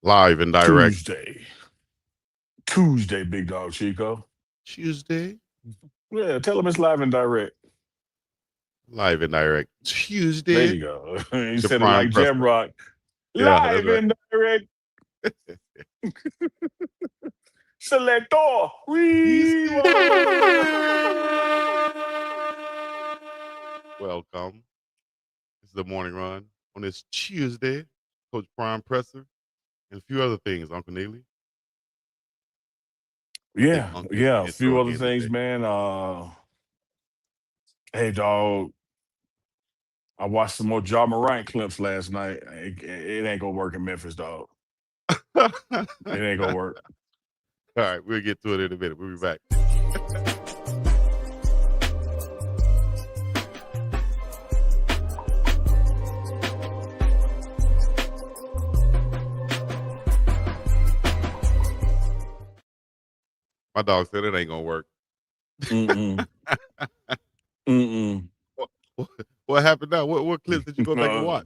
Live and direct. Tuesday, BiggDogg Chico. Tuesday. Yeah, tell him it's live and direct. Live and direct. There Tuesday. you go. You The said it prime like Jam presser. Rock. Yeah, that's Live right. and direct. Selector. Welcome. This is the morning run on this Tuesday. Coach Prime Presser and a few other things, Uncle Neely. I think Yeah, Unc gets the yeah. A intro few other again things, today. man. Hey, dog. I watched some more Ja Morant clips last night. It ain't gonna work in Memphis, dog. All It ain't gonna work. right, we'll get to it in a minute. We'll be back. My dog said it ain't gonna work. Mm-mm. Mm-mm. What happened now? What clips did you go back and watch?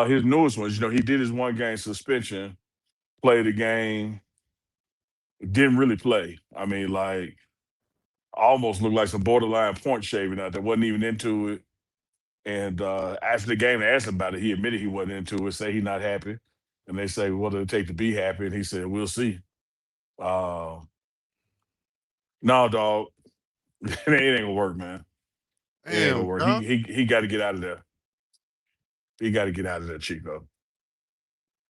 His newest ones. He did his 1 game suspension, played the game, didn't really play. I mean, like, almost looked like some borderline point shaving out there. Wasn't even into it. And after the game, they asked him about it. He admitted he wasn't into it. Say he's not happy, and they say, "What does it take to be happy?" And he said, "We'll see." Uh, no, dog, it ain't gonna work, man. It ain't gonna Damn, work. dog. He got to get out of there. He got to get out of there, Chico.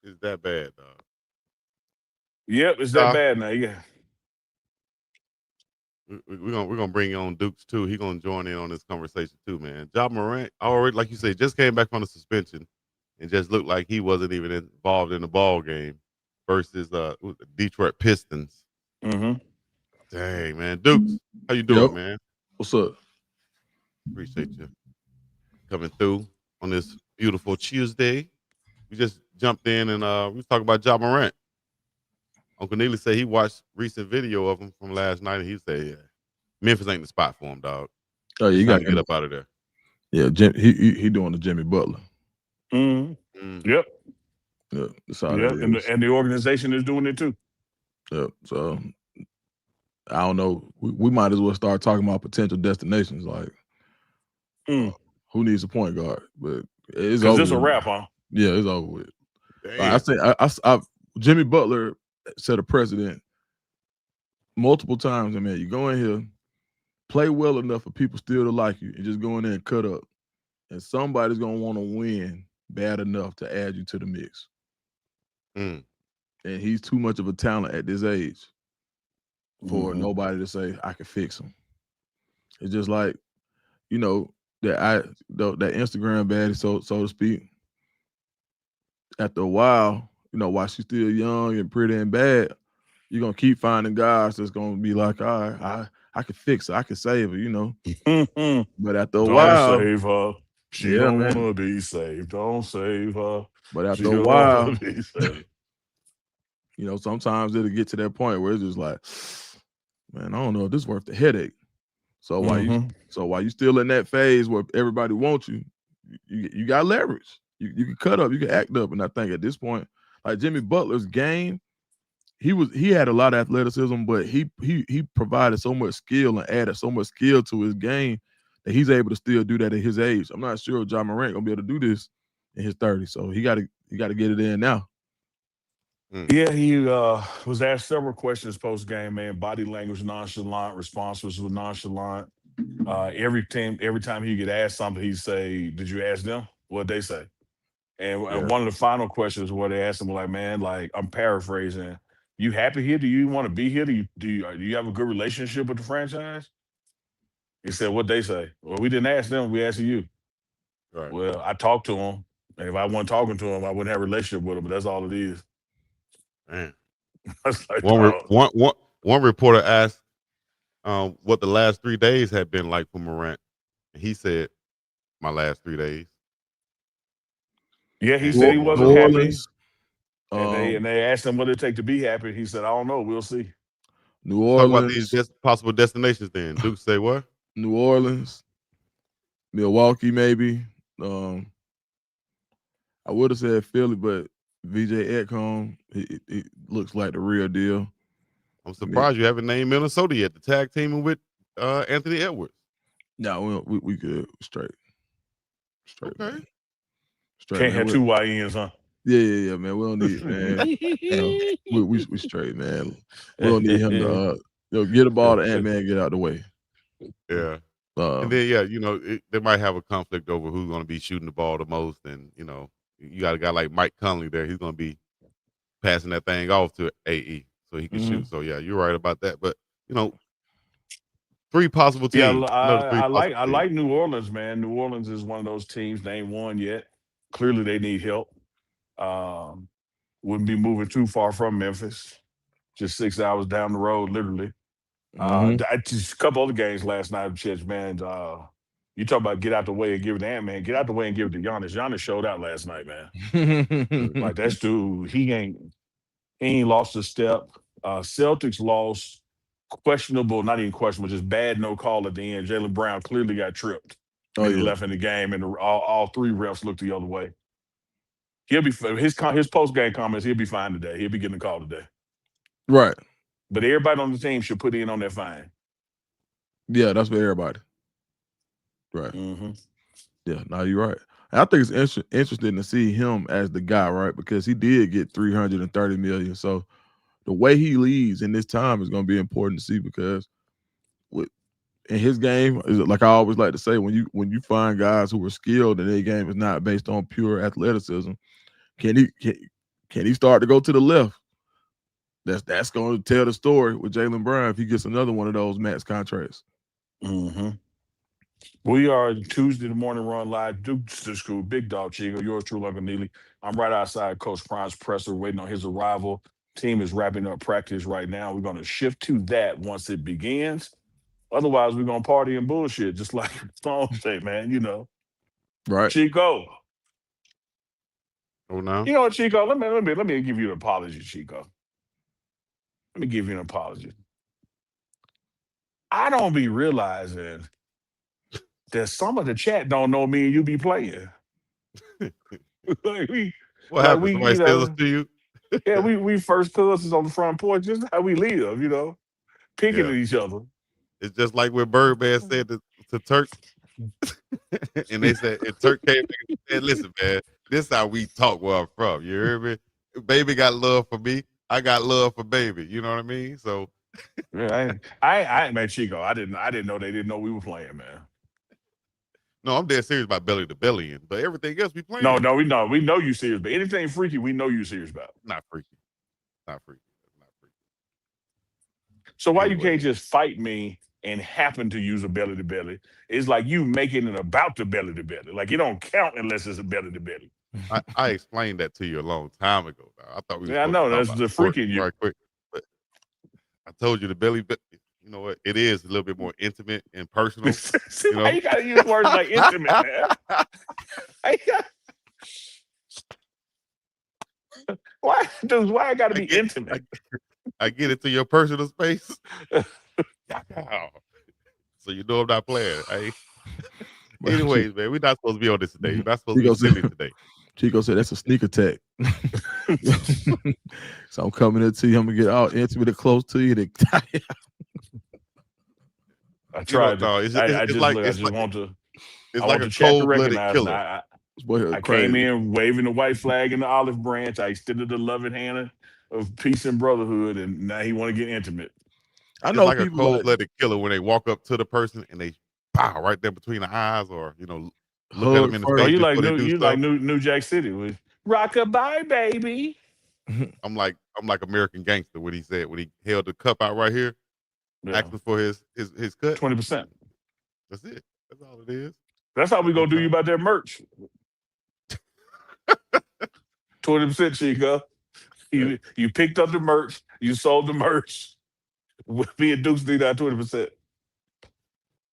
It's that bad, dog. Yep, it's that Uh, bad now. Yeah. we're gonna bring on Dukes too. He gonna join in on this conversation too, man. Ja Morant already, like you say, just came back from the suspension and just looked like he wasn't even involved in the ball game versus Detroit Pistons. Mm-hmm. Dang, man. Dukes, how you Yep. doing, man? What's up? Appreciate you coming through on this beautiful Tuesday. We just jumped in and we was talking about Ja Morant. Uncle Neely said he watched recent video of him from last night, and he said, "Yeah, Memphis ain't the spot for him, dog. Oh, yeah, It's you time got to get up out of there." yeah. He doing the Jimmy Butler. Mm-hmm. Mm. Yep. Yeah, that's how that Yep. And is. the organization is doing it too. Yeah. So I don't know. We might as well start talking about potential destinations. Like, who needs a point guard? But it's Because over. this a With. wrap, huh? Yeah, it's over with. Like I Damn. say, Jimmy Butler set a precedent multiple times. I mean, you go in here, play well enough for people still to like you, and just go in there and cut up. And somebody's gonna want to win bad enough to add you to the mix. Mm. And he's too much of a talent at this age for Mm-hmm. nobody to say I can fix him. It's just like, you know, that Instagram baddie, so to speak. After a while, while she's still young and pretty and bad, you're gonna keep finding guys that's gonna be like, all right, I can fix her, I can save her. But after a Don't while, save her. She yeah, don't man. want to be saved. Don't save her. But She after a don't want while, to be saved. sometimes it'll get to that point where it's just like, man, I don't know if this is worth the headache. So while you still in that phase where everybody wants you, you got leverage. You can cut up, you can act up, and I think at this point, like Jimmy Butler's game, he had a lot of athleticism, but he provided so much skill and added so much skill to his game that he's able to still do that at his age. I'm not sure Ja Morant gonna be able to do this in his 30s, so he got to get it in now. Yeah, he was asked several questions post game, man. Body language nonchalant, responses were nonchalant. Every time he get asked something, he'd say, "Did you ask them? What'd they say?" And Yeah. one of the final questions where they asked him, like, "Man, like, I'm paraphrasing. You happy here? Do you want to be here? Do you have a good relationship with the franchise?" He said, "What they say?" "Well, we didn't ask them. We asked you." Right. "Well, I talked to him. And if I wasn't talking to him, I wouldn't have a relationship with him. But that's all it is." Man. I was like, One, "Dog." one reporter asked what the last 3 days had been like for Morant. And he said, "My last 3 days." Yeah, he And said he you New wasn't know, happy. Orleans, And they asked him what it take to be happy. He said, "I don't know. We'll see." New let's talk about these Orleans, possible destinations. Then Duke say what? New Orleans, Milwaukee, maybe. I would have said Philly, but VJ Ekholm, it looks like the real deal. I'm surprised you haven't named Minnesota yet. The tag teaming with Anthony Edwards. No, we good. Straight, Okay. man. Straight, Can't man. have two YNs, huh? Yeah, man. We don't need, man. We straight, man. We don't need him to get the ball to Ant-Man, get out the way. Yeah. And then they might have a conflict over who's going to be shooting the ball the most, and you got a guy like Mike Conley there. He's going to be passing that thing off to AE so he can shoot. So yeah, you're right about that. But 3 possible teams. Yeah, Another 3 I possible like New Orleans, man. New Orleans is one of those teams. They ain't won yet. Clearly, they need help. Wouldn't be moving too far from Memphis. Just 6 hours down the road, literally. Just a couple other games last night, man. You talk about get out the way and give it to Ant-Man. Get out the way and give it to Giannis. Giannis showed out last night, man. Like that's dude. He ain't lost a step. Celtics lost. Questionable, not even questionable, just bad no call at the end. Jaylen Brown clearly got tripped and left in the game, and all 3 refs looked the other way. He'll be his post game comments. He'll be fine today. He'll be getting a call today. Right. But everybody on the team should put in on that fine. Yeah, that's for everybody. Right. Mm-hmm. Yeah, no, you're right. I think it's interesting to see him as the guy, right? Because he did get $330 million. So the way he leads in this time is going to be important to see, because in his game, is like I always like to say, when you find guys who are skilled and their game is not based on pure athleticism, can he start to go to the left? That's going to tell the story with Jaylen Brown if he gets another one of those max contracts. Mm-hmm. We are Tuesday the morning run live. Duke's to school. BiggDogg Chico, yours truly, Uncle Neely. I'm right outside Coach Prime's presser, waiting on his arrival. Team is wrapping up practice right now. We're going to shift to that once it begins. Otherwise, we're going to party and bullshit, just like the song say, man. Right. Chico. Oh no. You know what, Chico? Let me give you an apology, Chico. Let me give you an apology. I don't be realizing that some of the chat don't know me and you be playing. What happened? Somebody says this to you? Yeah, we first cousins on the front porch. Just how we live, picking at each other. It's just like when Birdman said to Turk, and they said, and Turk came back and said, "Listen, man, this how we talk where I'm from. You hear me? Baby got love for me. I got love for baby. You know what I mean? So, yeah, I man, Chico, I didn't know they didn't know we were playing, man. No, I'm dead serious about belly to belly, but everything else we playing. No, we know you serious, but anything freaky, we know you serious about. Not freaky. So why you can't just fight me and happen to use a belly to belly? It's like you making it about the belly to belly. Like it don't count unless it's a belly to belly. I explained that to you a long time ago. I thought we were I know that's the freaking you. Right quick, but I told you the belly. You know what? It is a little bit more intimate and personal. See, why you gotta use words like intimate, man? Why I gotta be intimate? I get into your personal space. So you know I'm not playing. Anyways, man, we're not supposed to be on this today. We're not supposed to be silly today. Chico said that's a sneak attack. So I'm coming into you. I'm gonna get all intimate and close to you. I tried. I just want the chat to recognize. I came in waving the white flag and the olive branch. I extended the loving hand of peace and brotherhood, and now he want to get intimate. I know it's like a cold-blooded killer when they walk up to the person and they pow right there between the eyes, or look at them in the face. Oh, you like New Jack City with rockabye, baby. I'm like American Gangster when he held the cup out right here, asking for his cut. 20%. That's it. That's all it is. That's how we gonna do you about that merch. 20%, Chico. You picked up the merch. You sold the merch. Me and Dukes need that 20%.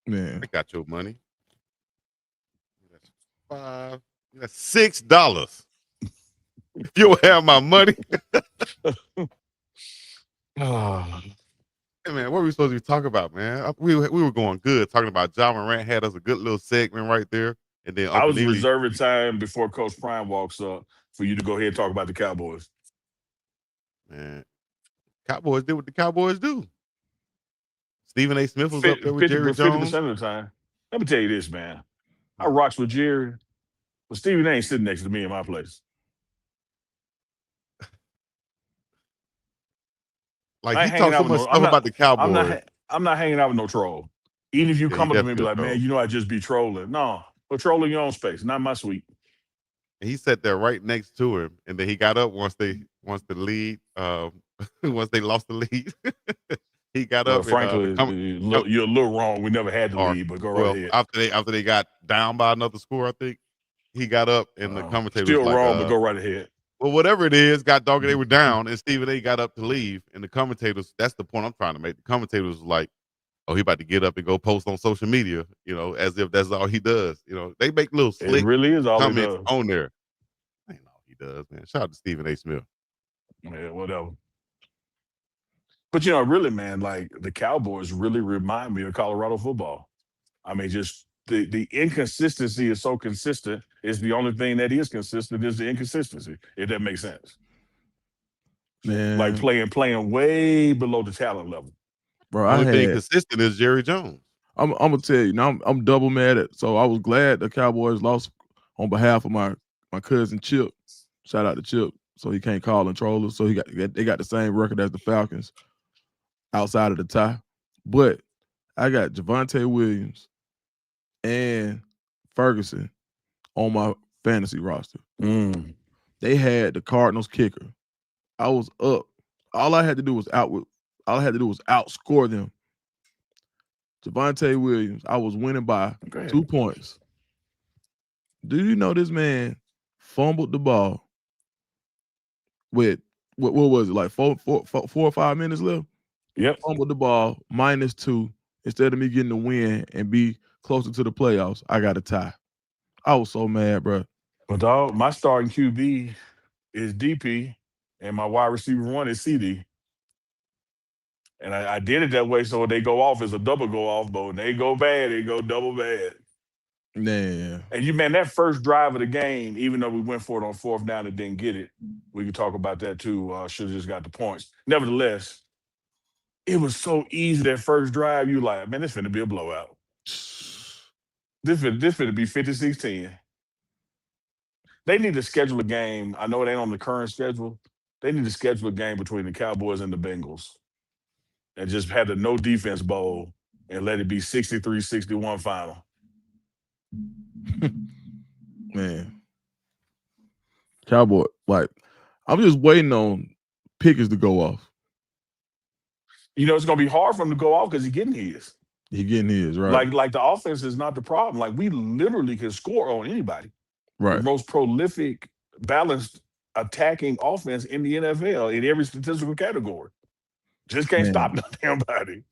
Man, I got your money. That's $5. That's $6. If you don't have my money. Hey man, what were we supposed to be talking about, man? We were going good, talking about Ja Morant. Had us a good little segment right there. And then I Uncle was Neely, reserving time before Coach Prime walks up for you to go ahead and talk about the Cowboys. man, Cowboys did what the Cowboys do. Stephen A. Smith was up there with Jerry 50% Jones. of the time. Let me tell you this, man. I rocks with Jerry, but Stephen ain't sitting next to me in my place. Like I he ain't hanging talked so out with much no. stuff about the Cowboys. I'm not hanging out with no troll. Even if you Yeah, he come up to me and be definitely a like, troll. man, you know I just be trolling. No, but trolling your own space, not my suite. And he sat there right next to him, and then he got up once the lead, once they lost the lead. He got Well, up and frankly, you're a little wrong. We never had the or lead, but go right well ahead. after they got down by another score, I think he got up and the commentator was Still like, wrong, but go right ahead. well, whatever it is, God dog, they were down, and Stephen A. got up to leave, and the commentators. That's the point I'm trying to make. The commentators was like, oh, he about to get up and go post on social media, as if that's all he does. They make little It slick really is all he comments does. on there. Ain't all he does, man. Shout out to Stephen A. Smith. Yeah, whatever. But really, man, like the Cowboys really remind me of Colorado football. I mean, just the inconsistency is so consistent. It's the only thing that is consistent is the inconsistency, if that makes sense. Man, Like playing way below the talent level. bro, Only thing consistent is Jerry Jones. I'm gonna tell you now. I'm double mad at. So I was glad the Cowboys lost on behalf of my cousin Chip. Shout out to Chip. So he can't call and troll us. So they got the same record as the Falcons outside of the tie. But I got Javonte Williams and Ferguson on my fantasy roster. They had the Cardinals kicker. I was up. All I had to do was outscore them. Javonte Williams, I was winning by 2 points. Do you know this man fumbled the ball with what was it, like 4 or 5 minutes left? Yep. Fumbled the ball -2 instead of me getting the win and be closer to the playoffs. I got a tie. I was so mad, bro. But dog, my starting QB is DP, and my wide receiver 1 is CD. And I did it that way so when they go off, it's a double go off, but when they go bad, they go double bad. Yeah. And that first drive of the game, even though we went for it on 4th down and didn't get it, we could talk about that too. Should have just got the points. Nevertheless, it was so easy that first drive. You like, man, this finna be a blowout. This finna be 56-10. They need to schedule a game. I know it ain't on the current schedule. They need to schedule a game between the Cowboys and the Bengals and just have the no defense bowl and let it be 63-61 final. Man. Cowboy, like, I'm just waiting on Pickens to go off. It's gonna be hard for him to go off because he's getting his. He getting his, right? Like the offense is not the problem. Like we literally can score on anybody. Right. The most prolific, balanced attacking offense in the NFL in every statistical category. Just can't stop no damn body.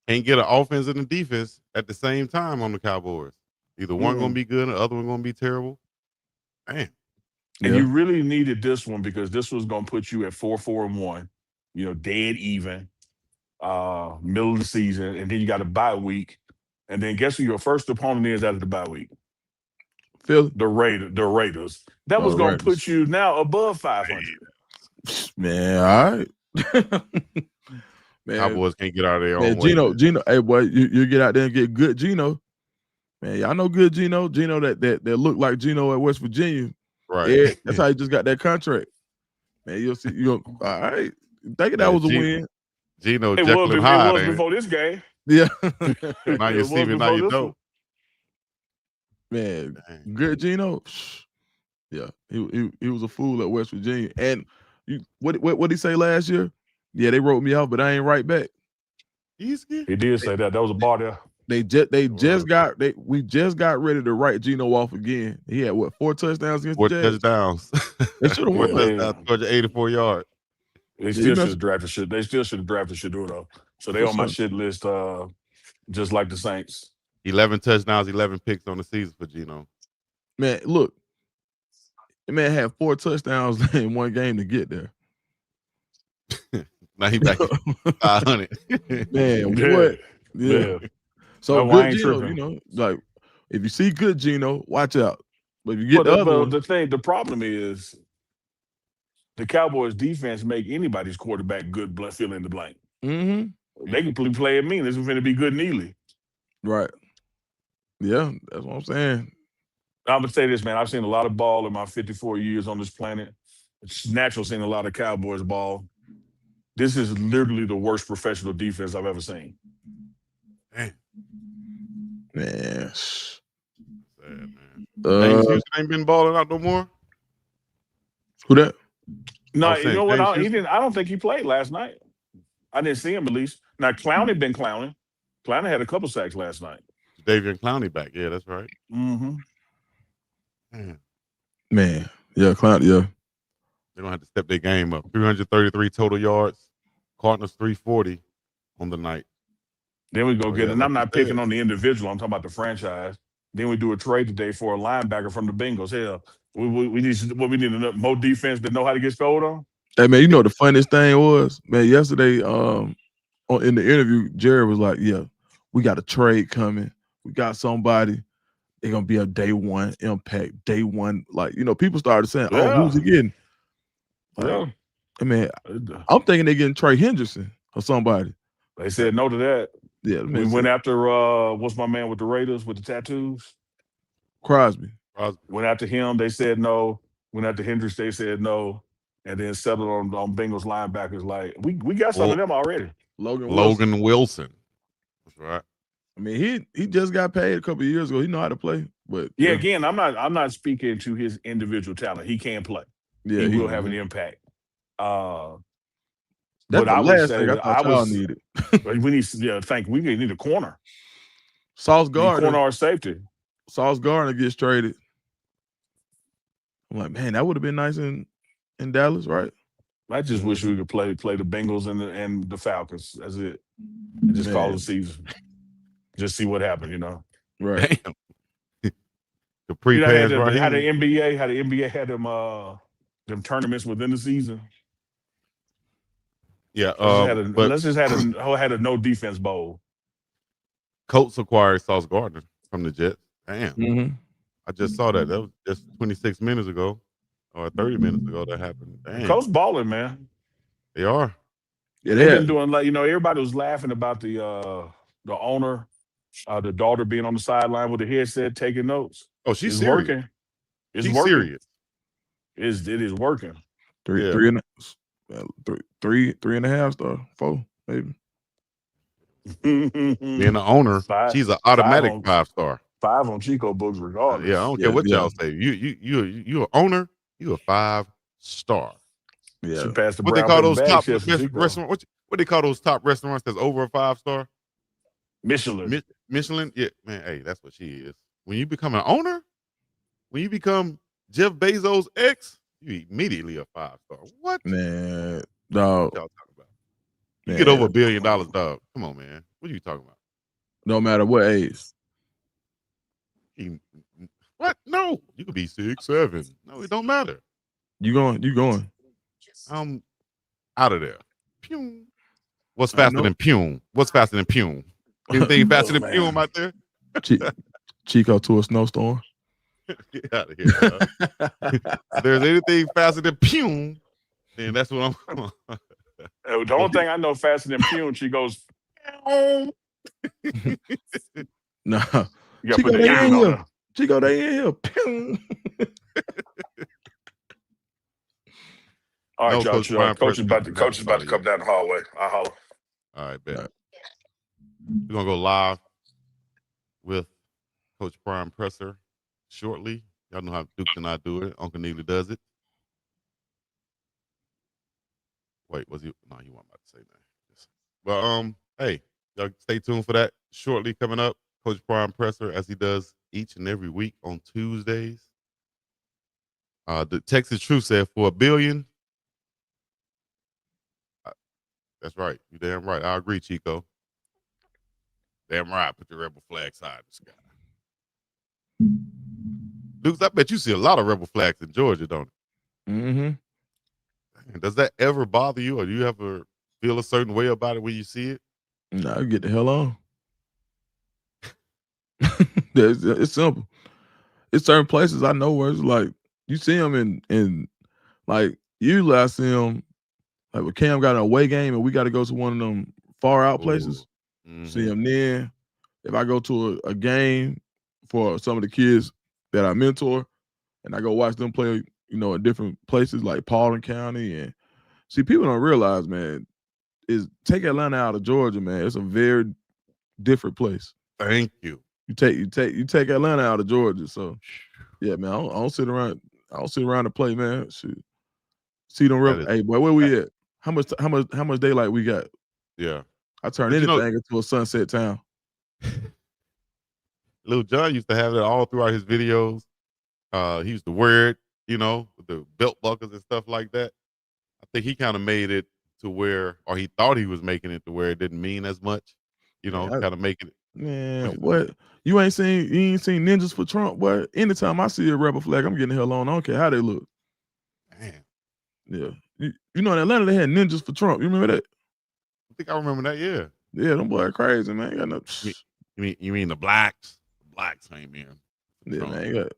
Can't get an offense and a defense at the same time on the Cowboys. Either one gonna be good, or the other one gonna be terrible. Damn. And you really needed this one because this was gonna put you at 4-1, dead even, middle of the season, and then you got a bye week. And then guess who your first opponent is out of the bye week? Philly. The Raiders. That was gonna put you now above 500. Man, all right. Man, Cowboys can't get out of their own way. Gino, hey boy, you get out there and get good Gino. Man, y'all know good Gino. Gino that looked like Gino at West Virginia. Right. That's how he just got that contract. Man, you'll see. All right. Thinking that was a win. Gino, it was before this game. Yeah. Now you're Steven, now you don't. Man, good Gino. Yeah, he was a fool at West Virginia. And what did he say last year? Yeah, they wrote me off, but I ain't right back. He did say that. That was a bar there. We just got ready to write Gino off again. He had 4 touchdowns against the Jets? 4 touchdowns. They should have won. 4 touchdowns, 284 yards. They still should have drafted shit. They still should have drafted Shador though. So they on my shit list, just like the Saints. 11 touchdowns, 11 picks on the season for Gino. Man, look, the man had 4 touchdowns in one game to get there. Now he back at 500. Man, what? Yeah. So good Gino, like If you see good Geno, watch out. But if you get the other one, the problem is the Cowboys defense make anybody's quarterback good fill in the blank. Mm-hmm. They can play at me. This is going to be good Neely. Right. Yeah, that's what I'm saying. I'm going to say this, man. I've seen a lot of ball in my 54 years on this planet. It's natural seeing a lot of Cowboys ball. This is literally the worst professional defense I've ever seen. Man. Sad, man. James Houston ain't been balling out no more. Who that? No, you know what? He didn't. I don't think he played last night. I didn't see him at least. Now Clowney been clowning. Clowney had a couple sacks last night. Davian Clowney back. Yeah, that's right. Mm-hmm. Man. Yeah, Clowney. Yeah. They're gonna have to step their game up. 333 total yards. Cardinals 340 on the night. Then we go get it. And I'm not picking on the individual. I'm talking about the franchise. Then we do a trade today for a linebacker from the Bengals. Hell, we need more defense that know how to get scored on. Hey man, you know the funniest thing was, man, yesterday in the interview, Jerry was like, yeah, we got a trade coming. We got somebody. They're gonna be a day one impact, day one. Like, you know, people started saying, oh, who's he getting? Like, yeah. I mean, I'm thinking they're getting Trey Henderson or somebody. They said no to that. Yeah, we went after what's my man with the Raiders with the tattoos? Crosby. Went after him. They said no. Went after Hendricks. They said no. And then settled on Bengals linebackers. Like we got some of them already. Logan Wilson. That's right. I mean, he just got paid a couple of years ago. He know how to play. But yeah, again, I'm not speaking to his individual talent. He can play. Yeah, he will have an impact. That's the last thing I thought y'all needed. We need a corner. Sauce Gardner. Corner or safety. Sauce Gardner gets traded. I'm like, man, that would have been nice in Dallas, right? I just wish we could play the Bengals and the Falcons. That's it. And just call the season. Just see what happened, you know. Right. Damn. The pre-pass right how the NBA had them tournaments within the season. Yeah, let's just had a no defense bowl. Colts acquired Sauce Gardner from the Jets. Damn. Mm-hmm. I just saw that. That was just 26 minutes ago or 30 minutes ago that happened. Damn. Colts balling, man. They are. Yeah, they've been doing everybody was laughing about the owner, the daughter being on the sideline with the headset taking notes. Oh, she's serious. Working. It's she's working. Serious. It is working. Three and a half star, 4 maybe. Being the owner, she's an automatic 5-star. 5 on Chico books, regardless. Yeah, I don't care what y'all say. You an owner. You a 5-star. Yeah. She passed the what they call those top restaurants? What they call those top restaurants that's over a 5-star? Michelin. Michelin. Yeah, man. Hey, that's what she is. When you become an owner, when you become Jeff Bezos' ex, you immediately a 5-star. What? Man, dog. What y'all talking about? You get over $1 billion, dog. Come on, man. What are you talking about? No matter what age. What? No. You could be 6, 7. No, it don't matter. You going. I'm out of there. Pew. What's faster than Pume? What's faster than Pume? Anything faster than Pume out there? Chico to a snowstorm. Get out of here. If there's anything faster than Pume, then that's what I'm. The only thing I know faster than Pume, she goes. No. You gotta put the engine on her. Chico, they in here. Pew. All right, y'all. Coach is about to come down the hallway. I'll holler. All right, bet. We're gonna go live with Coach Prime Presser shortly. Y'all know how Duke and I do it. Uncle Neely does it. Wait, was he? No, he wasn't about to say that. But hey, y'all stay tuned for that shortly coming up. Coach Prime Presser, as he does each and every week on Tuesdays. The Texas Truth said for $1 billion. That's right. You damn right. I agree, Chico. Damn right. Put the rebel flag side of the sky. Dukes, I bet you see a lot of rebel flags in Georgia, don't you? Mm-hmm. Does that ever bother you, or do you ever feel a certain way about it when you see it? No, get the hell on. It's simple. It's certain places I know where it's like you see them in like usually I see them like when Cam got an away game and we got to go to one of them far out places. See them then. If I go to a game for some of the kids that I mentor and I go watch them play, in different places like Paulding County and see people don't realize, man, is take Atlanta out of Georgia, man. It's a very different place. Thank you. You take Atlanta out of Georgia, so yeah, man. I don't sit around. I don't sit around to play, man. Shoot. See them. Hey, boy, where we at? How much daylight we got? Yeah. I turn But anything into a sunset town. Lil Jon used to have that all throughout his videos. He used to wear it, with the belt buckles and stuff like that. I think he kind of made it to where, or he thought he was making it to where it didn't mean as much. Kind of making it. Man, what? You ain't seen Ninjas for Trump, boy. Anytime I see a rebel flag, I'm getting the hell on. I don't care how they look. Man. Yeah. You know in Atlanta they had Ninjas for Trump. You remember that? I think I remember that, yeah. Yeah, them boys crazy, man. Got no... You mean the blacks? The blacks came in. Yeah, man.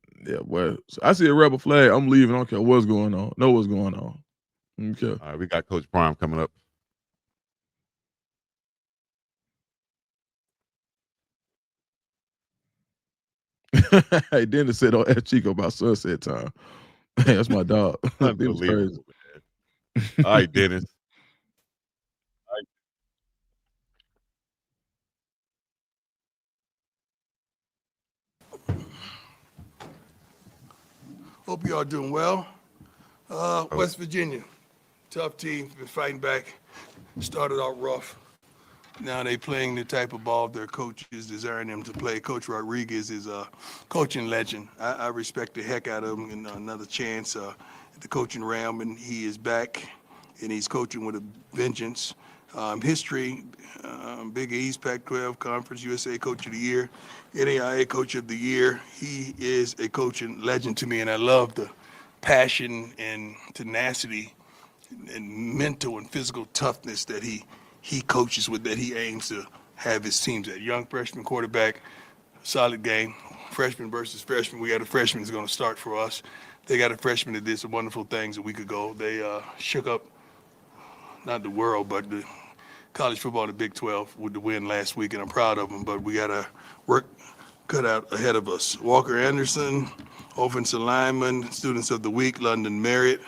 Boy. So I see a rebel flag, I'm leaving. I don't care what's going on. Know what's going on. Okay. All right, we got Coach Prime coming up. Hey, Dennis said, "Don't ask Chico about sunset time." Hey, that's my dog. Unbelievable, man. All right, Dennis. Hope you all doing well. West Virginia, tough team, been fighting back. Started out rough. Now they playing the type of ball their coach is desiring them to play. Coach Rodriguez is a coaching legend. I respect the heck out of him. And another chance at the coaching realm, and he is back, and he's coaching with a vengeance. History, Big East, Pac-12 Conference, USA Coach of the Year, NAIA Coach of the Year. He is a coaching legend to me, and I love the passion and tenacity and mental and physical toughness that he coaches with, that he aims to have his teams at. Young freshman quarterback, solid game. Freshman versus freshman. We got a freshman who's going to start for us. They got a freshman that did some wonderful things a week ago. They shook up, not the world, but the college football in the Big 12 with the win last week, and I'm proud of them, but we got to work cut out ahead of us. Walker Anderson, offensive lineman, students of the week, London Merritt,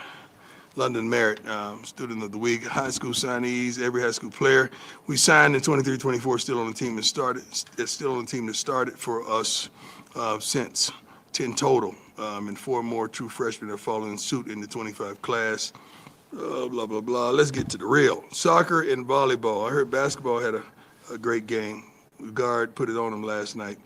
student of the week, high school signees, every high school player. We signed in 23-24, still on the team that started for us since 10 total, and 4 more true freshmen are following suit in the 25 class. Blah, blah, blah. Let's get to the real. Soccer and volleyball. I heard basketball had a great game. Guard put it on them last night.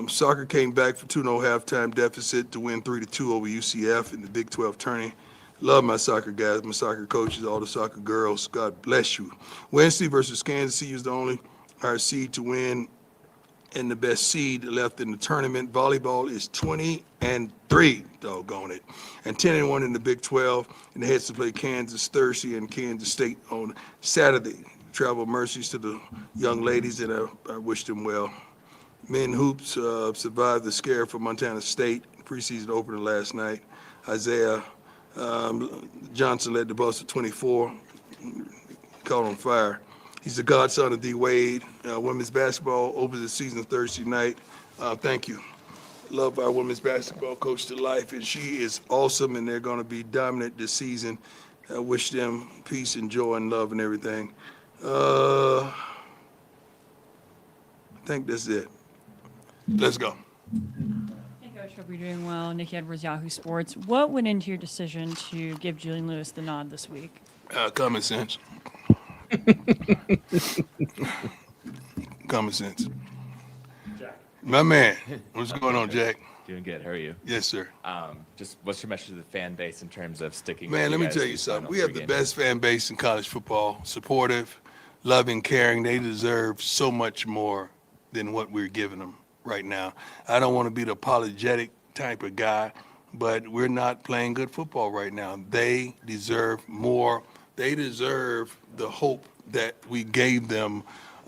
Soccer came back for 2-0 halftime deficit to win 3-2 over UCF in the Big 12 tourney. Love my soccer guys, my soccer coaches, all the soccer girls. God bless you. Wednesday versus Kansas City is the only our seed to win and the best seed left in the tournament. Volleyball is 20-3, doggone it, and 10-1 in the Big 12. And the heads to play Kansas Thursday and Kansas State on Saturday. Travel mercies to the young ladies, and I wish them well. Men hoops survived the scare for Montana State preseason opener last night. Isaiah Johnson led the bus to 24, caught on fire. He's the godson of D. Wade. Women's basketball opens the season Thursday night. Thank you. Love our women's basketball coach to life, and she is awesome, and they're going to be dominant this season. I wish them peace and joy and love and everything. I think that's it. Let's go. Hey, Coach. Hope you're doing well. Nikki Edwards, Yahoo Sports. What went into your decision to give Julian Lewis the nod this week? Common sense. Common sense. Jack. My man. What's going on, Jack? Doing good. How are you? Yes, sir. Just what's your message to the fan base in terms of sticking? Man, let me tell you something. We have the best fan base in college football. Supportive, loving, caring. They deserve so much more than what we're giving them right now. I don't want to be the apologetic type of guy, but we're not playing good football right now. They deserve more. They deserve the hope that we gave them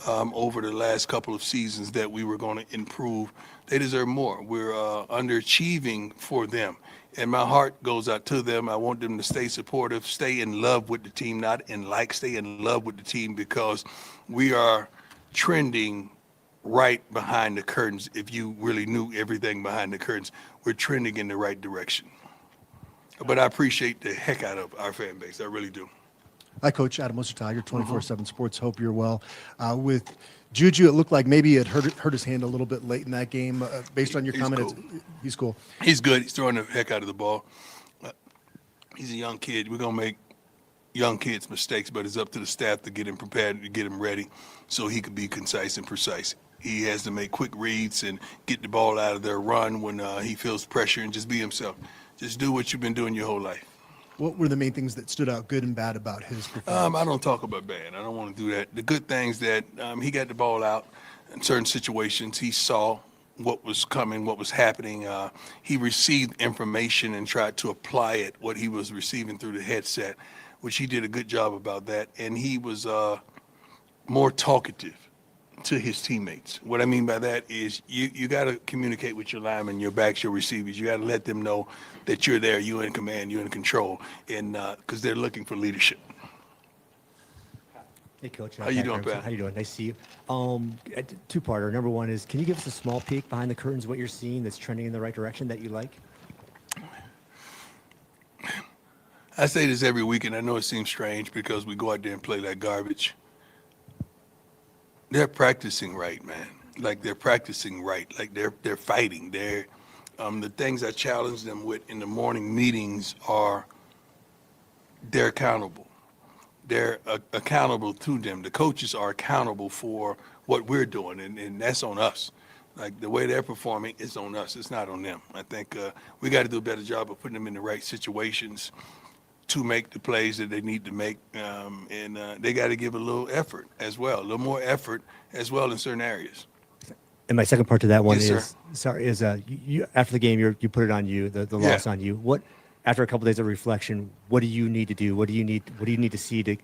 over the last couple of seasons that we were going to improve. They deserve more. We're underachieving for them. And my heart goes out to them. I want them to stay supportive, stay in love with the team, not in like, stay in love with the team, because we are trending right behind the curtains. If you really knew everything behind the curtains, we're trending in the right direction. But I appreciate the heck out of our fan base. I really do. Hi, Coach. Adam Tiger, 24/7 Sports. Hope you're well. With Juju, it looked like maybe it hurt his hand a little bit late in that game. Based on your comment, he's cool. He's good. He's throwing the heck out of the ball. He's a young kid. We're going to make young kids mistakes, but it's up to the staff to get him prepared, to get him ready so he could be concise and precise. He has to make quick reads and get the ball out of their run when he feels pressure, and just be himself. Just do what you've been doing your whole life. What were the main things that stood out, good and bad, about his performance? I don't talk about bad. I don't want to do that. The good things that he got the ball out in certain situations. He saw what was coming, what was happening. He received information and tried to apply it, what he was receiving through the headset, which he did a good job about that. And he was more talkative to his teammates. What I mean by that is you got to communicate with your linemen, your backs, your receivers. You got to let them know that you're there, you're in command, you're in control, and because they're looking for leadership. Hey, Coach. How you doing, Pat? How you doing? Nice to see you. Two-parter. Number one is, can you give us a small peek behind the curtains, what you're seeing that's trending in the right direction that you like? I say this every week, and I know it seems strange because we go out there and play like garbage. They're practicing right, man. Like, they're practicing right. Like, they're fighting. The things I challenge them with in the morning meetings are they're accountable. They're accountable to them. The coaches are accountable for what we're doing, and that's on us. Like, the way they're performing is on us. It's not on them. I think we got to do a better job of putting them in the right situations to make the plays that they need to make, and they got to give a little effort as well, a little more effort as well in certain areas. And my second part to that one Yes, is you after the game, you put it on you, the loss on you. What, after a couple days of reflection, what do you need to do? What do you need to see to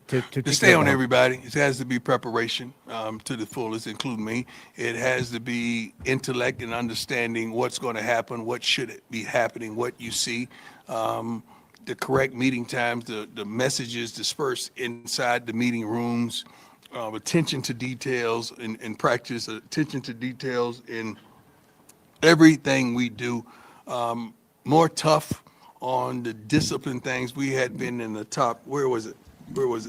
stay on everybody? It has to be preparation to the fullest, including me. It has to be intellect and understanding what's going to happen, what should be happening, what you see, the correct meeting times, the messages dispersed inside the meeting rooms, attention to details in practice, attention to details in everything we do. More tough on the discipline things. We had been in the top, where was it?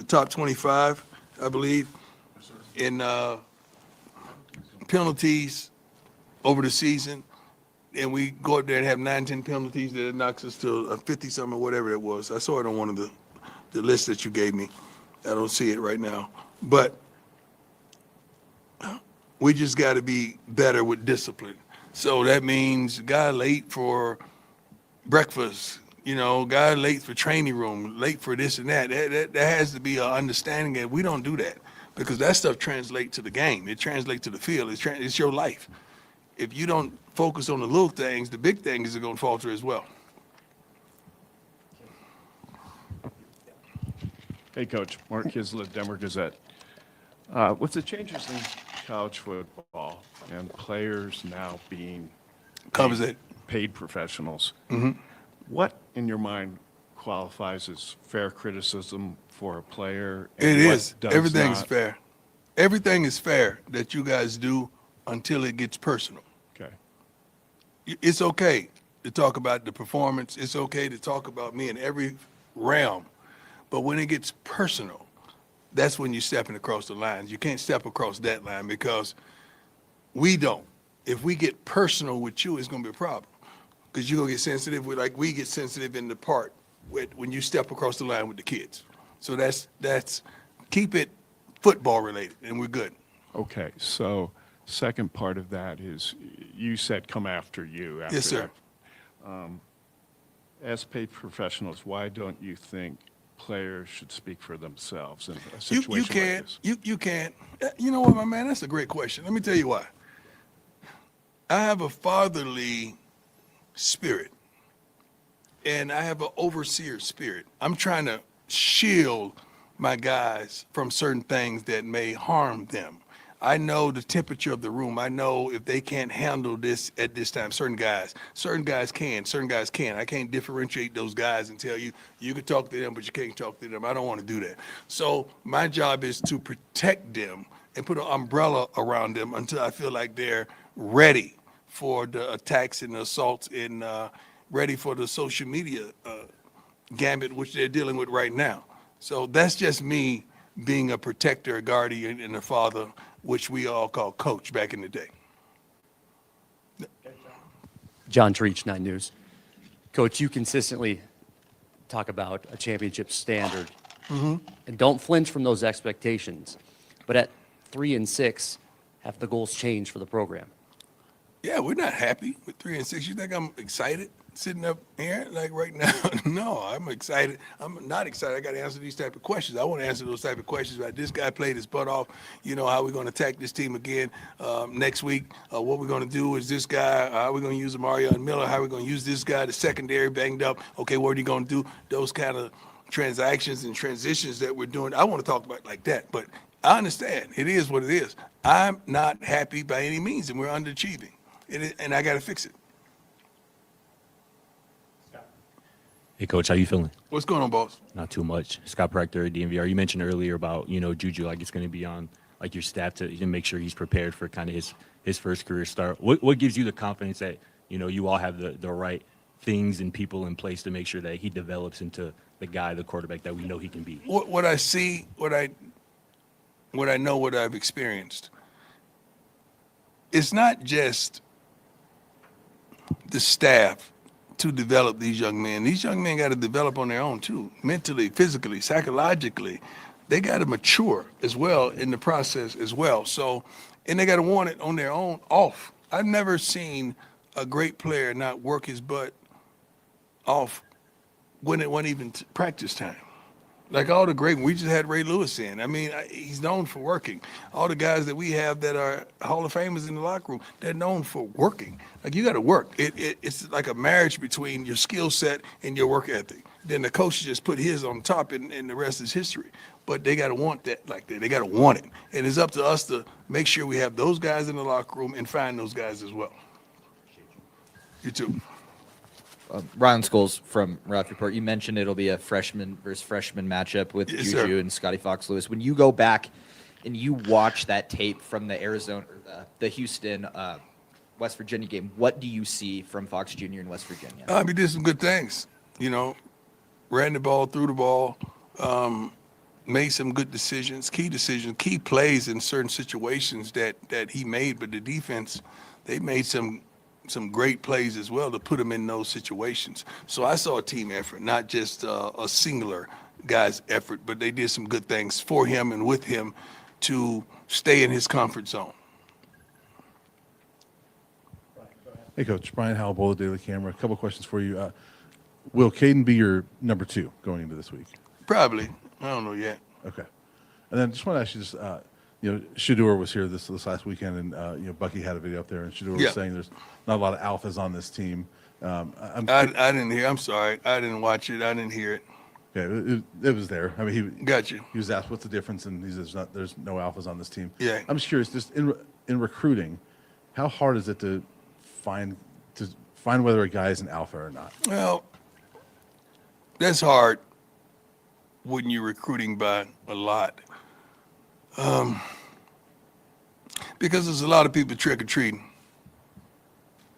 Top 25, I believe, in penalties over the season. And we go up there and have 9, 10 penalties that knocks us to a 50-something or whatever it was. I saw it on one of the lists that you gave me. I don't see it right now. But we just got to be better with discipline. So that means guy late for breakfast, guy late for training room, late for this and that. That has to be an understanding that we don't do that, because that stuff translates to the game. It translates to the field. It's your life. If you don't focus on the little things, the big things are going to falter as well. Hey, Coach. Mark Kislett, Denver Gazette. With the changes in college football and players now being Covers it. paid professionals, Mm-hmm. what in your mind qualifies as fair criticism for a player? It and what is. does Everything is not? fair. Everything is fair that you guys do until it gets personal. Okay. It's okay to talk about the performance. It's okay to talk about me in every realm. But when it gets personal, that's when you're stepping across the lines. You can't step across that line because we don't. If we get personal with you, it's going to be a problem, because you're going to get sensitive. We get sensitive in the part when you step across the line with the kids. So that's keep it football related, and we're good. Okay. So second part of that is you said come after you. After Yes, sir. That. As paid professionals, why don't you think players should speak for themselves in a situation You like can't. this? You can't. You know what, my man? That's a great question. Let me tell you why. I have a fatherly spirit, and I have an overseer spirit. I'm trying to shield my guys from certain things that may harm them. I know the temperature of the room. I know if they can't handle this at this time. Certain guys can, certain guys can't. I can't differentiate those guys and tell you, you can talk to them, but you can't talk to them. I don't want to do that. So my job is to protect them and put an umbrella around them until I feel like they're ready for the attacks and the assaults and ready for the social media gambit, which they're dealing with right now. So that's just me being a protector, a guardian, and a father, which we all call coach back in the day. John Treach, 9 News. Coach, you consistently talk about a championship standard and don't flinch from those expectations. But at 3-6, have the goals changed for the program? Yeah, we're not happy with 3-6. You think I'm excited sitting up here like right now? No, I'm excited. I'm not excited. I got to answer these type of questions. I want to answer those type of questions about this guy played his butt off. You know, how we're going to attack this team again next week. What we're going to do is this guy, how we're going to use Mario and Miller, how we're going to use this guy, the secondary banged up. Okay, what are you going to do? Those kind of transactions and transitions that we're doing. I want to talk about it like that, but I understand. It is what it is. I'm not happy by any means, and we're underachieving. And I got to fix it. Hey, Coach, how you feeling? What's going on, boss? Not too much. Scott Proctor, DNVR. You mentioned earlier about, Juju, like it's going to be on like your staff to make sure he's prepared for kind of his first career start. What gives you the confidence that, you all have the right things and people in place to make sure that he develops into the guy, the quarterback that we know he can be? What I see, what I know, what I've experienced, it's not just the staff to develop these young men. These young men got to develop on their own too, mentally, physically, psychologically. They got to mature as well in the process as well. So, and they got to want it on their own off. I've never seen a great player not work his butt off when it wasn't even practice time. Like all the great, we just had Ray Lewis in. I mean, he's known for working. All the guys that we have that are Hall of Famers in the locker room, they're known for working. Like you got to work. It's like a marriage between your skill set and your work ethic. Then the coach just put his on top, and the rest is history. But they got to want that like that. They got to want it. And it's up to us to make sure we have those guys in the locker room and find those guys as well. You too. Ryan Scholes from Ralph Report. You mentioned it'll be a freshman versus freshman matchup with Yes, Juju sir. and Scotty Fox-Lewis. When you go back and you watch that tape from the Arizona, or the Houston, West Virginia game, what do you see from Fox Jr. in West Virginia? He did some good things. Ran the ball, threw the ball, made some good decisions, key plays in certain situations that he made. But the defense, they made some great plays as well to put him in those situations. So I saw a team effort, not just a singular guy's effort, but they did some good things for him and with him to stay in his comfort zone. Hey, Coach. Brian Howell, Boulder Daily Camera. A couple questions for you. Will Caden be your number 2 going into this week? Probably. I don't know yet. Okay. And then just want to ask you this, Shador was here this last weekend, and, Bucky had a video up there, and Shador was saying there's not a lot of alphas on this team. I didn't hear. I'm sorry. I didn't watch it. I didn't hear it. Yeah, it was there. I mean, He was asked what's the difference, and he says there's no alphas on this team. Yeah. I'm just curious, just in recruiting, how hard is it to find whether a guy is an alpha or not? Well, that's hard when you're recruiting by a lot. Because there's a lot of people trick-or-treating.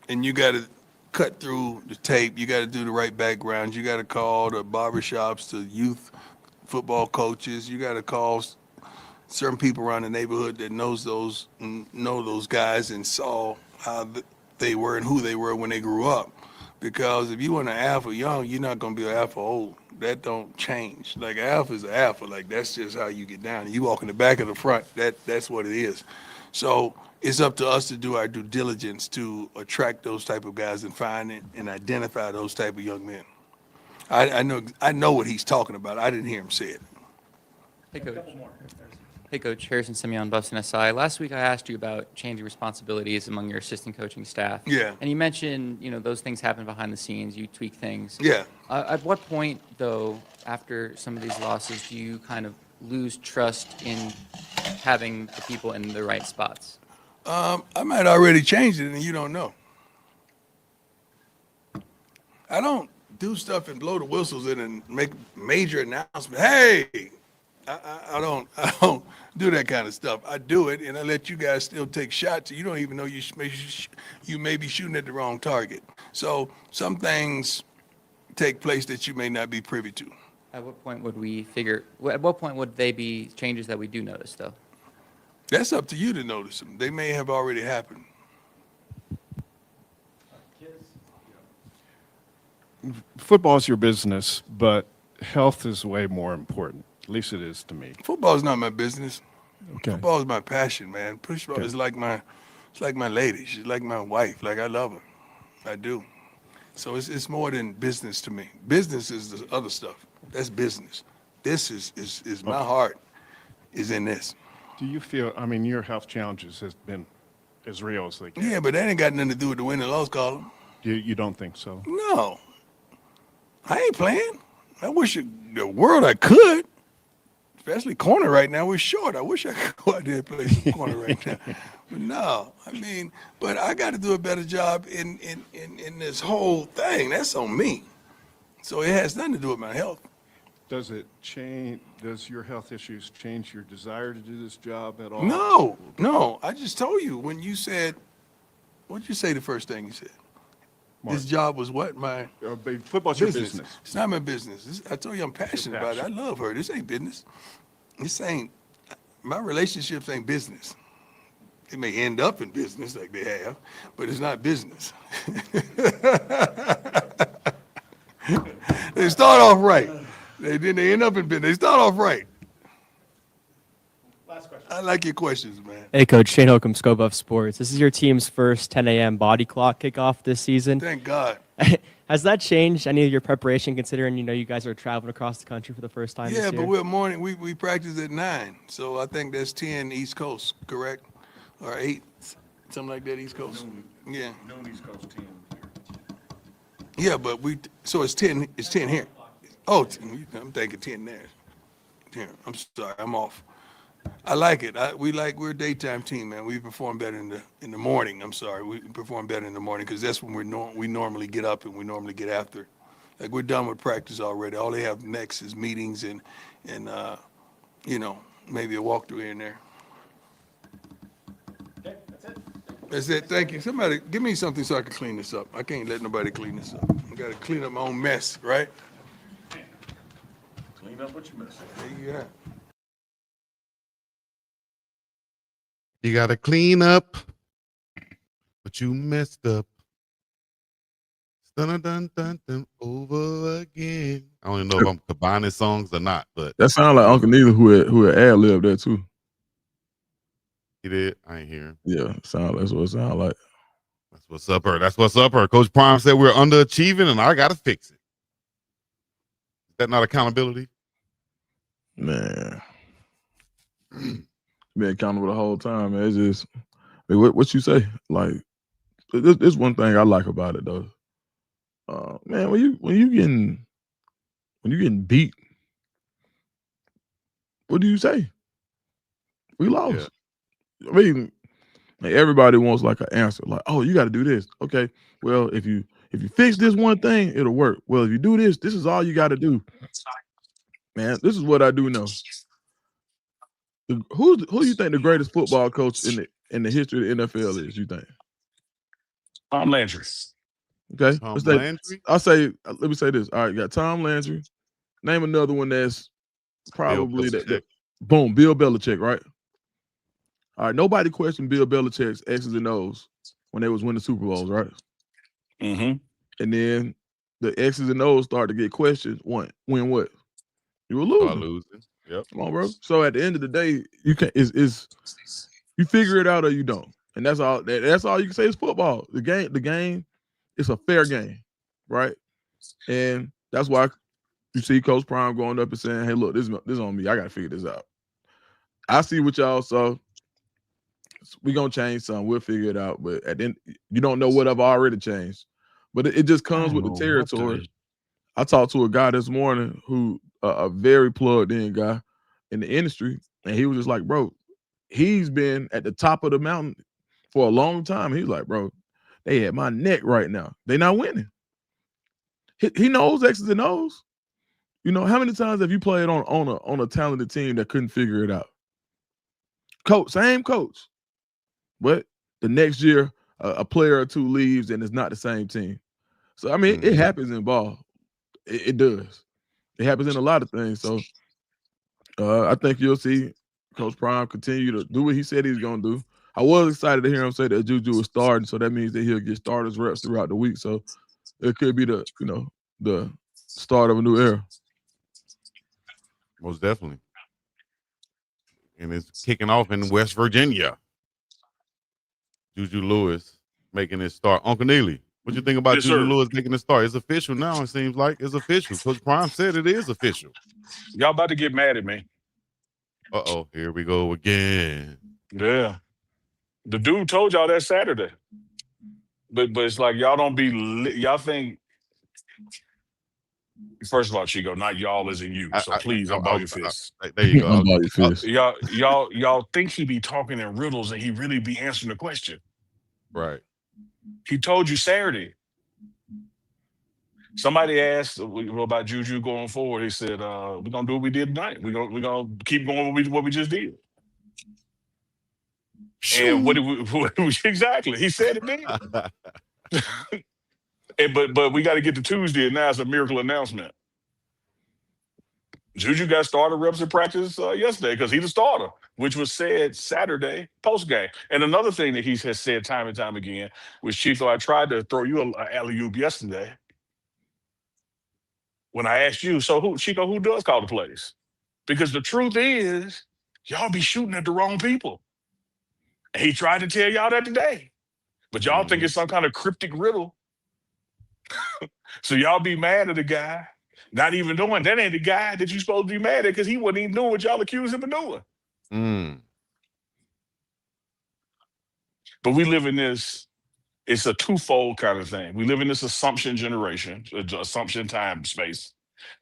And you got to cut through the tape. You got to do the right backgrounds. You got to call the barbershops, the youth football coaches. You got to call certain people around the neighborhood that know those guys and saw how they were and who they were when they grew up. Because if you want an alpha young, you're not going to be an alpha old. That don't change. Like alpha is an alpha. Like that's just how you get down. You walk in the back or the front. That's what it is. So it's up to us to do our due diligence to attract those type of guys and find it and identify those type of young men. I know what he's talking about. I didn't hear him say it. Hey, Coach. Hey, Coach. Harrison Simeon, Boston SI. Last week I asked you about changing responsibilities among your assistant coaching staff. Yeah. And you mentioned, those things happen behind the scenes. You tweak things. Yeah. At what point, though, after some of these losses, do you kind of lose trust in having the people in the right spots? I might already changed it and you don't know. I don't do stuff and blow the whistles in and make major announcements. Hey, I don't do that kind of stuff. I do it and I let you guys still take shots. You don't even know you may be shooting at the wrong target. So some things take place that you may not be privy to. At what point would we figure, at what point would they be changes that we do notice, though? That's up to you to notice them. They may have already happened. Football is your business, but health is way more important. At least it is to me. Football is not my business. Okay. Football is my passion, man. Football is like my lady. She's like my wife. Like I love her. I do. So it's more than business to me. Business is the other stuff. That's business. This is my heart is in this. Do you feel, I mean, your health challenges has been as real as they get. Yeah, but that ain't got nothing to do with the win and loss column. You don't think so? No. I ain't playing. I wish the world I could. Especially corner right now. We're short. I wish I could go out there and play some corner right now. But no, I mean, but I got to do a better job in this whole thing. That's on me. So it has nothing to do with my health. Does it change, does your health issues change your desire to do this job at all? No. I just told you when you said, what'd you say the first thing you said? This job was what? My football's your business. It's not my business. I told you I'm passionate about it. I love her. This ain't business. This ain't, my relationships ain't business. They may end up in business like they have, but it's not business. They start off right. Then they end up in business. They start off right. Last question. I like your questions, man. Hey, Coach. Shane Holcomb, Scope of Sports. This is your team's first 10 a.m. body clock kickoff this season. Thank God. Has that changed any of your preparation, considering you guys are traveling across the country for the first time this year? Yeah, but we're morning. We practice at 9, so I think that's 10 East Coast, correct? Or 8, something like that East Coast. Yeah. Noon East Coast 10. Yeah, but so it's 10. It's 10 here. Oh, I'm thinking 10 there. 10. I'm sorry, I'm off. I like it. We're a daytime team, man. We perform better in the morning. I'm sorry, we perform better in the morning because that's when we normally get up and we normally get after. Like we're done with practice already. All they have next is meetings and maybe a walkthrough here and there. Okay, that's it. That's it. Thank you. Somebody give me something so I can clean this up. I can't let nobody clean this up. I got to clean up my own mess, right? Clean up what you missed. There you go. You got to clean up what you messed up. Dun dun dun dun over again. I don't even know if I'm combining songs or not, but that sounds like Uncle Neely who had ad-libbed there too. He did. I ain't hear him. Yeah, that's what it sounds like. That's what's up, her. That's what's up, her. Coach Prime said we're underachieving, and I got to fix it. Is that not accountability? Man, been accountable the whole time, man. It's just what you say. Like, this one thing I like about it though. Man, when you getting beat, what do you say? We lost. Yeah. I mean, everybody wants like an answer, like, oh, you got to do this. Okay, well, if you fix this one thing, it'll work. Well, if you do this, this is all you got to do. Man, this is what I do know. Who do you think the greatest football coach in the history of the NFL is? You think? Tom Landry. Okay, Landry? Let me say this. All right, you got Tom Landry. Name another one that's probably boom, Bill Belichick, right? All right, nobody questioned Bill Belichick's X's and O's when they was winning Super Bowls, right? Mm-hmm. And then the X's and O's started to get questioned. Win what? You were losing. Yep. Come on, bro. So at the end of the day, you can you figure it out or you don't, and that's all. That's all you can say is football. The game, it's a fair game, right? And that's why you see Coach Prime going up and saying, "Hey, look, this is on me. I got to figure this out. I see what y'all saw. We're gonna change something. We'll figure it out. But at the end, you don't know what I've already changed. But it just comes with the territory. I talked to a guy this morning who a very plugged in guy, in the industry, and he was just like, bro, he's been at the top of the mountain for a long time. He's like, bro, they at my neck right now. They not winning. He knows X's and O's. You know, how many times have you played on a talented team that couldn't figure it out? Same coach, but the next year a player or two leaves and it's not the same team. So I mean, it happens in ball. It does. It happens in a lot of things. So I think you'll see Coach Prime continue to do what he said he's going to do. I was excited to hear him say that Juju was starting, so that means that he'll get starters reps throughout the week. So it could be the start of a new era. Most definitely. And it's kicking off in West Virginia. Juju Lewis making his start. Uncle Neely, what you think about Yes, Juju sir. Lewis making his start? It's official now. It seems like it's official. Coach Prime said it is official. Y'all about to get mad at me. Uh-oh, here we go again. Yeah. The dude told y'all that Saturday. But it's like y'all don't be y'all think. First of all, Chico, not y'all as in you. So please, I'm ball your fists. There you go. Unball your fist. Y'all think he be talking in riddles and he really be answering the question. Right. He told you Saturday. Somebody asked about Juju going forward. He said, "We're gonna do what we did tonight. We're gonna keep going what we just did." And what did we exactly? He said it then. But we got to get to Tuesday, and now it's a miracle announcement. Juju got starter reps in practice yesterday because he's the starter, which was said Saturday post game. And another thing that he has said time and time again was, Chico, I tried to throw you an alley-oop yesterday when I asked you, so who does call the plays? Because the truth is, y'all be shooting at the wrong people. And he tried to tell y'all that today. But y'all think it's some kind of cryptic riddle. So y'all be mad at the guy, not even knowing that ain't the guy that you supposed to be mad at because he wasn't even doing what y'all accused him of doing. But we live in this, it's a twofold kind of thing. We live in this assumption generation, assumption time space.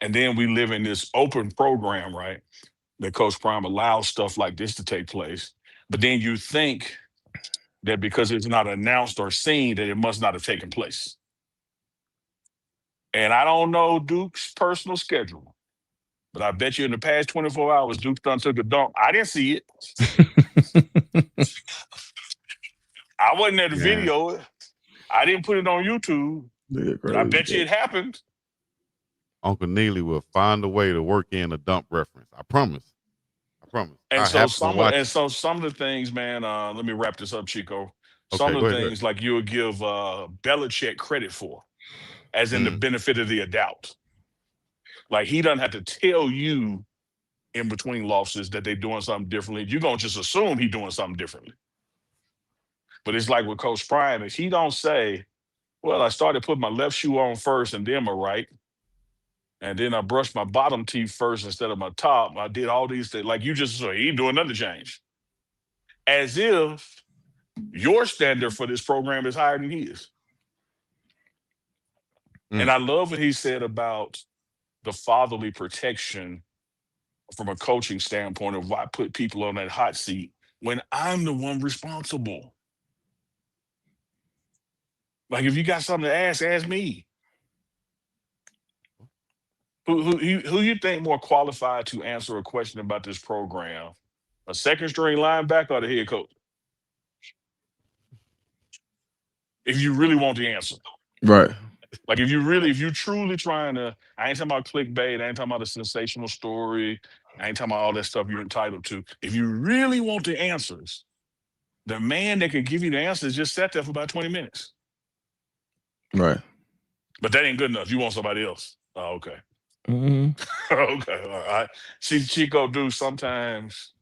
And then we live in this open program, right? That Coach Prime allows stuff like this to take place. But then you think that because it's not announced or seen that it must not have taken place. And I don't know Duke's personal schedule, but I bet you in the past 24 hours, Duke done took a dump. I didn't see it. I wasn't at the video. I didn't put it on YouTube, but I bet you it happened. Uncle Neely will find a way to work in a dump reference. I promise. And so some of the things, man, let me wrap this up, Chico. Some of the things like you'll give Belichick credit for, as in the benefit of the doubt. Like he doesn't have to tell you in between losses that they're doing something differently. You're going to just assume he's doing something differently. But it's like with Coach Prime, if he don't say, well, I started putting my left shoe on first and then my right, and then I brushed my bottom teeth first instead of my top. I did all these things. Like you just said, he ain't doing nothing to change. As if your standard for this program is higher than his. And I love what he said about the fatherly protection from a coaching standpoint of why put people on that hot seat when I'm the one responsible. Like if you got something to ask me. Who you think more qualified to answer a question about this program? A second string linebacker or the head coach? If you really want the answer. Right. Like if you truly trying to, I ain't talking about clickbait, I ain't talking about a sensational story, I ain't talking about all that stuff you're entitled to. If you really want the answers, the man that can give you the answers just sat there for about 20 minutes. Right. But that ain't good enough. You want somebody else. Oh, okay. Okay, all right. See, Chico, dude, sometimes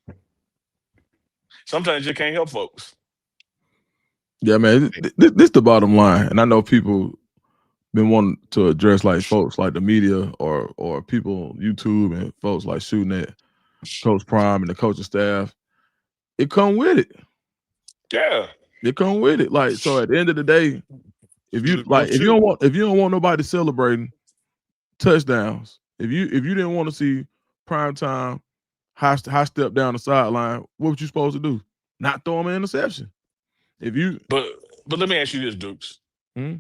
you can't help folks. Yeah, man, this the bottom line. And I know people been wanting to address like folks like the media or people on YouTube and folks like shooting at Coach Prime and the coaching staff. It come with it. Yeah. It come with it. Like, so at the end of the day, if you don't want nobody celebrating touchdowns, if you didn't want to see prime time high step down the sideline, what were you supposed to do? Not throw him an interception. If you But let me ask you this, Dukes. Hmm?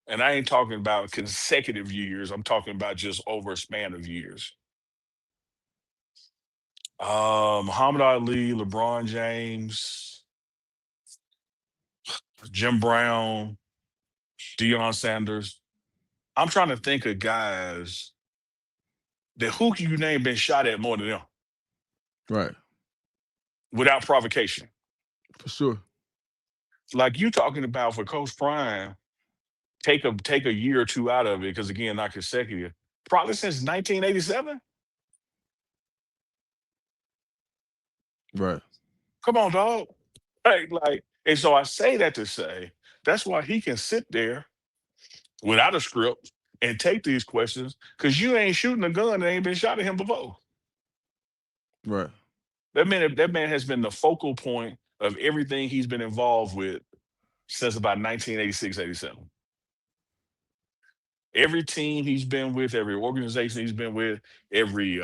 And I ain't talking about consecutive years. I'm talking about just over a span of years. Muhammad Ali, LeBron James, Jim Brown, Deion Sanders. I'm trying to think of guys that who can you name been shot at more than them right, without provocation. for sure. Like you talking about for Coach Prime, take a year or two out of it, because again, not consecutive. Probably since 1987. Right. Come on, dog. Right, like, and so I say that to say that's why he can sit there without a script and take these questions, because you ain't shooting a gun that ain't been shot at him before. Right. That man has been the focal point of everything he's been involved with since about 1986, 87. Every team he's been with, every organization he's been with, every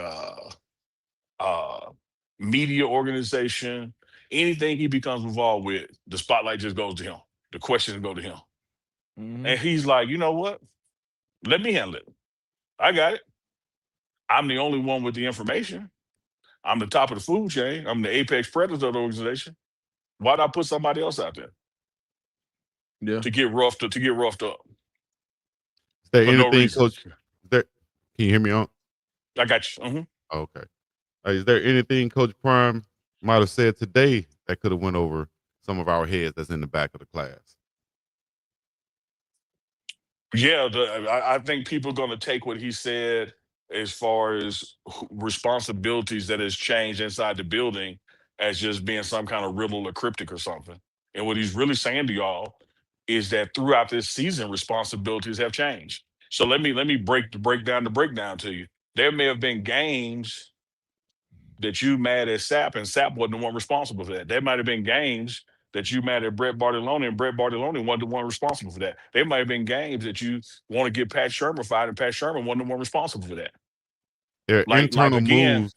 media organization, anything he becomes involved with, the spotlight just goes to him. The questions go to him. And he's like, you know what? Let me handle it. I got it. I'm the only one with the information. I'm the top of the food chain. I'm the apex predator of the organization. Why'd I put somebody else out there Yeah. to get roughed up? Is there For no anything, reason. Coach? Can you hear me on? I got you. Mhm. Okay. Is there anything Coach Prime might have said today that could have went over some of our heads that's in the back of the class? Yeah, I think people are going to take what he said as far as responsibilities that has changed inside the building as just being some kind of riddle or cryptic or something. And what he's really saying to y'all is that throughout this season, responsibilities have changed. So let me break down the breakdown to you. There may have been games that you mad at Sapp, and Sapp wasn't the one responsible for that. There might have been games that you mad at Brett Bartolone, and Brett Bartolone wasn't the one responsible for that. There might have been games that you want to get Pat Shermer fired, and Pat Shermer wasn't the one responsible for that. There are Like internal again, moves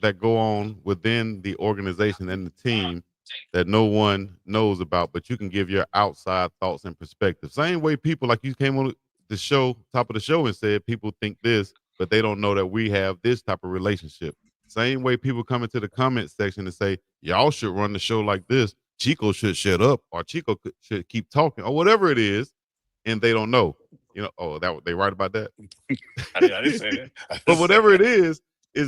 that go on within the organization and the team that no one knows about, but you can give your outside thoughts and perspective. Same way people, like you came on the show, top of the show, and said people think this, but they don't know that we have this type of relationship. Same way people come into the comment section and say, y'all should run the show like this. Chico should shut up, or Chico should keep talking, or whatever it is, and they don't know. They right about that. I didn't say that. But whatever it is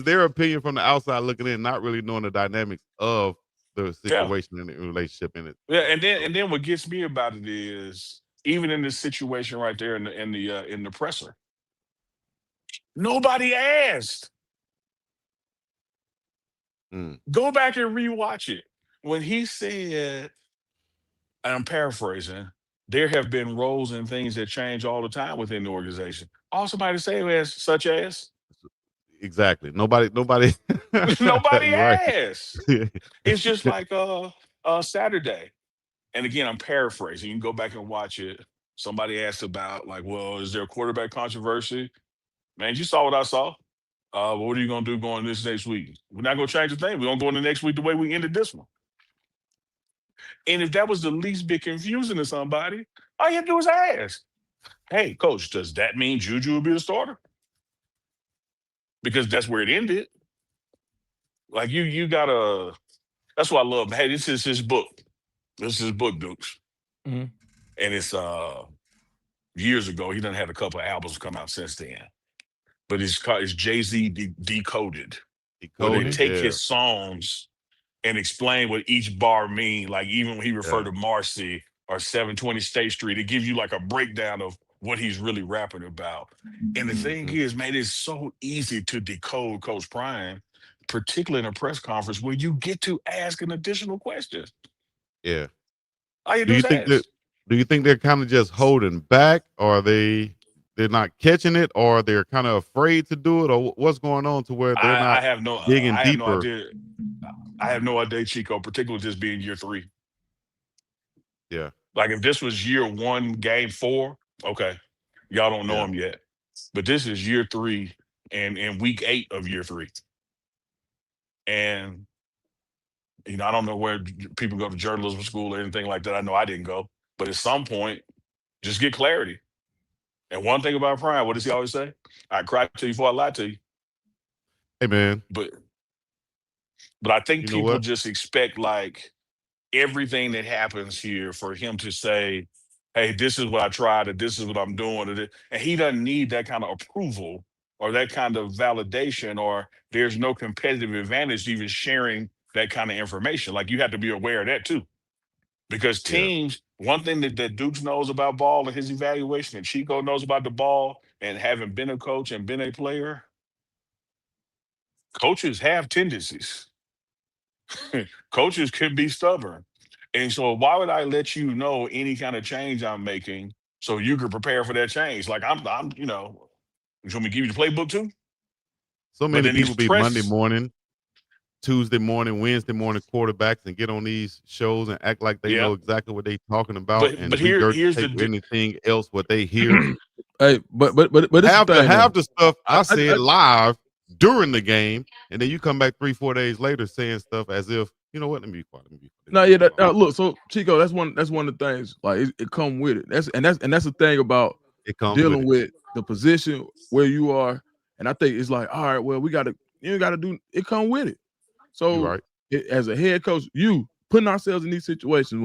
their opinion from the outside looking in, not really knowing the dynamics of the situation and the relationship in it. Yeah, and then what gets me about it is even in this situation right there in the presser, nobody asked. Go back and rewatch it. When he said, and I'm paraphrasing, there have been roles and things that change all the time within the organization. All somebody say is such as Exactly. Nobody nobody You're right. asked. It's just like Saturday. And again, I'm paraphrasing. You can go back and watch it. Somebody asked about, like, well, is there a quarterback controversy? Man, you saw what I saw. What are you gonna do going this next week? We're not gonna change a thing. We're gonna go into next week the way we ended this one. And if that was the least bit confusing to somebody, all you have to do is ask, hey, coach, does that mean Juju will be the starter? Because that's where it ended. Like you gotta, that's what I love. Hey, this is his book. This is his book, Dukes. Mm-hmm. And it's years ago. He done had a couple of albums come out since then. But it's Jay-Z Decoded. Where they take his songs and explain what each bar mean. Like even when he referred to Marcy or 720 State Street, it gives you like a breakdown of what he's really rapping about. And the thing is, man, it's so easy to decode Coach Prime, particularly in a press conference where you get to ask an additional question. Yeah. All you do is ask. Do you think they're kind of just holding back, or they're not catching it, or they're kind of afraid to do it, or what's going on to where they're not digging deeper? I have no idea, Chico, particularly this being year 3. Yeah. Like if this was year 1, game 4, okay, y'all don't know him yet. But this is year 3 and week 8 of year 3. And I don't know where people go to journalism school or anything like that. I know I didn't go, but at some point, just get clarity. And one thing about Prime, what does he always say? I cry to you before I lie to you. Hey man, but I think you know people what? just expect like everything that happens here for him to say, "Hey, this is what I tried, or this is what I'm doing," and he doesn't need that kind of approval or that kind of validation, or there's no competitive advantage to even sharing that kind of information. Like, you have to be aware of that too. Because Yeah. teams, one thing that Dukes knows about ball and his evaluation, and Chico knows about the ball, and having been a coach and been a player, coaches have tendencies. Coaches can be stubborn. And so why would I let you know any kind of change I'm making so you can prepare for that change? Like, I'm you want me to give you the playbook too? So But many then these people be Monday press, morning, Tuesday morning, Wednesday morning quarterbacks and get on these shows and act like they know yeah. exactly what they talking about and Here's regurgitate the anything else what they hear. Hey, but this is the thing, Half though. the stuff I I- said live during the game, and then you come back 3-4 days later saying stuff as if, you know what, let me be quiet. No, yeah, look, so Chico, that's one of the things. Like, it come with it. That's the thing about It comes with dealing it. with the position where you are. And I think it's like, all right, well, you gotta do it. Come with it. You So right. as a head coach, you putting ourselves in these situations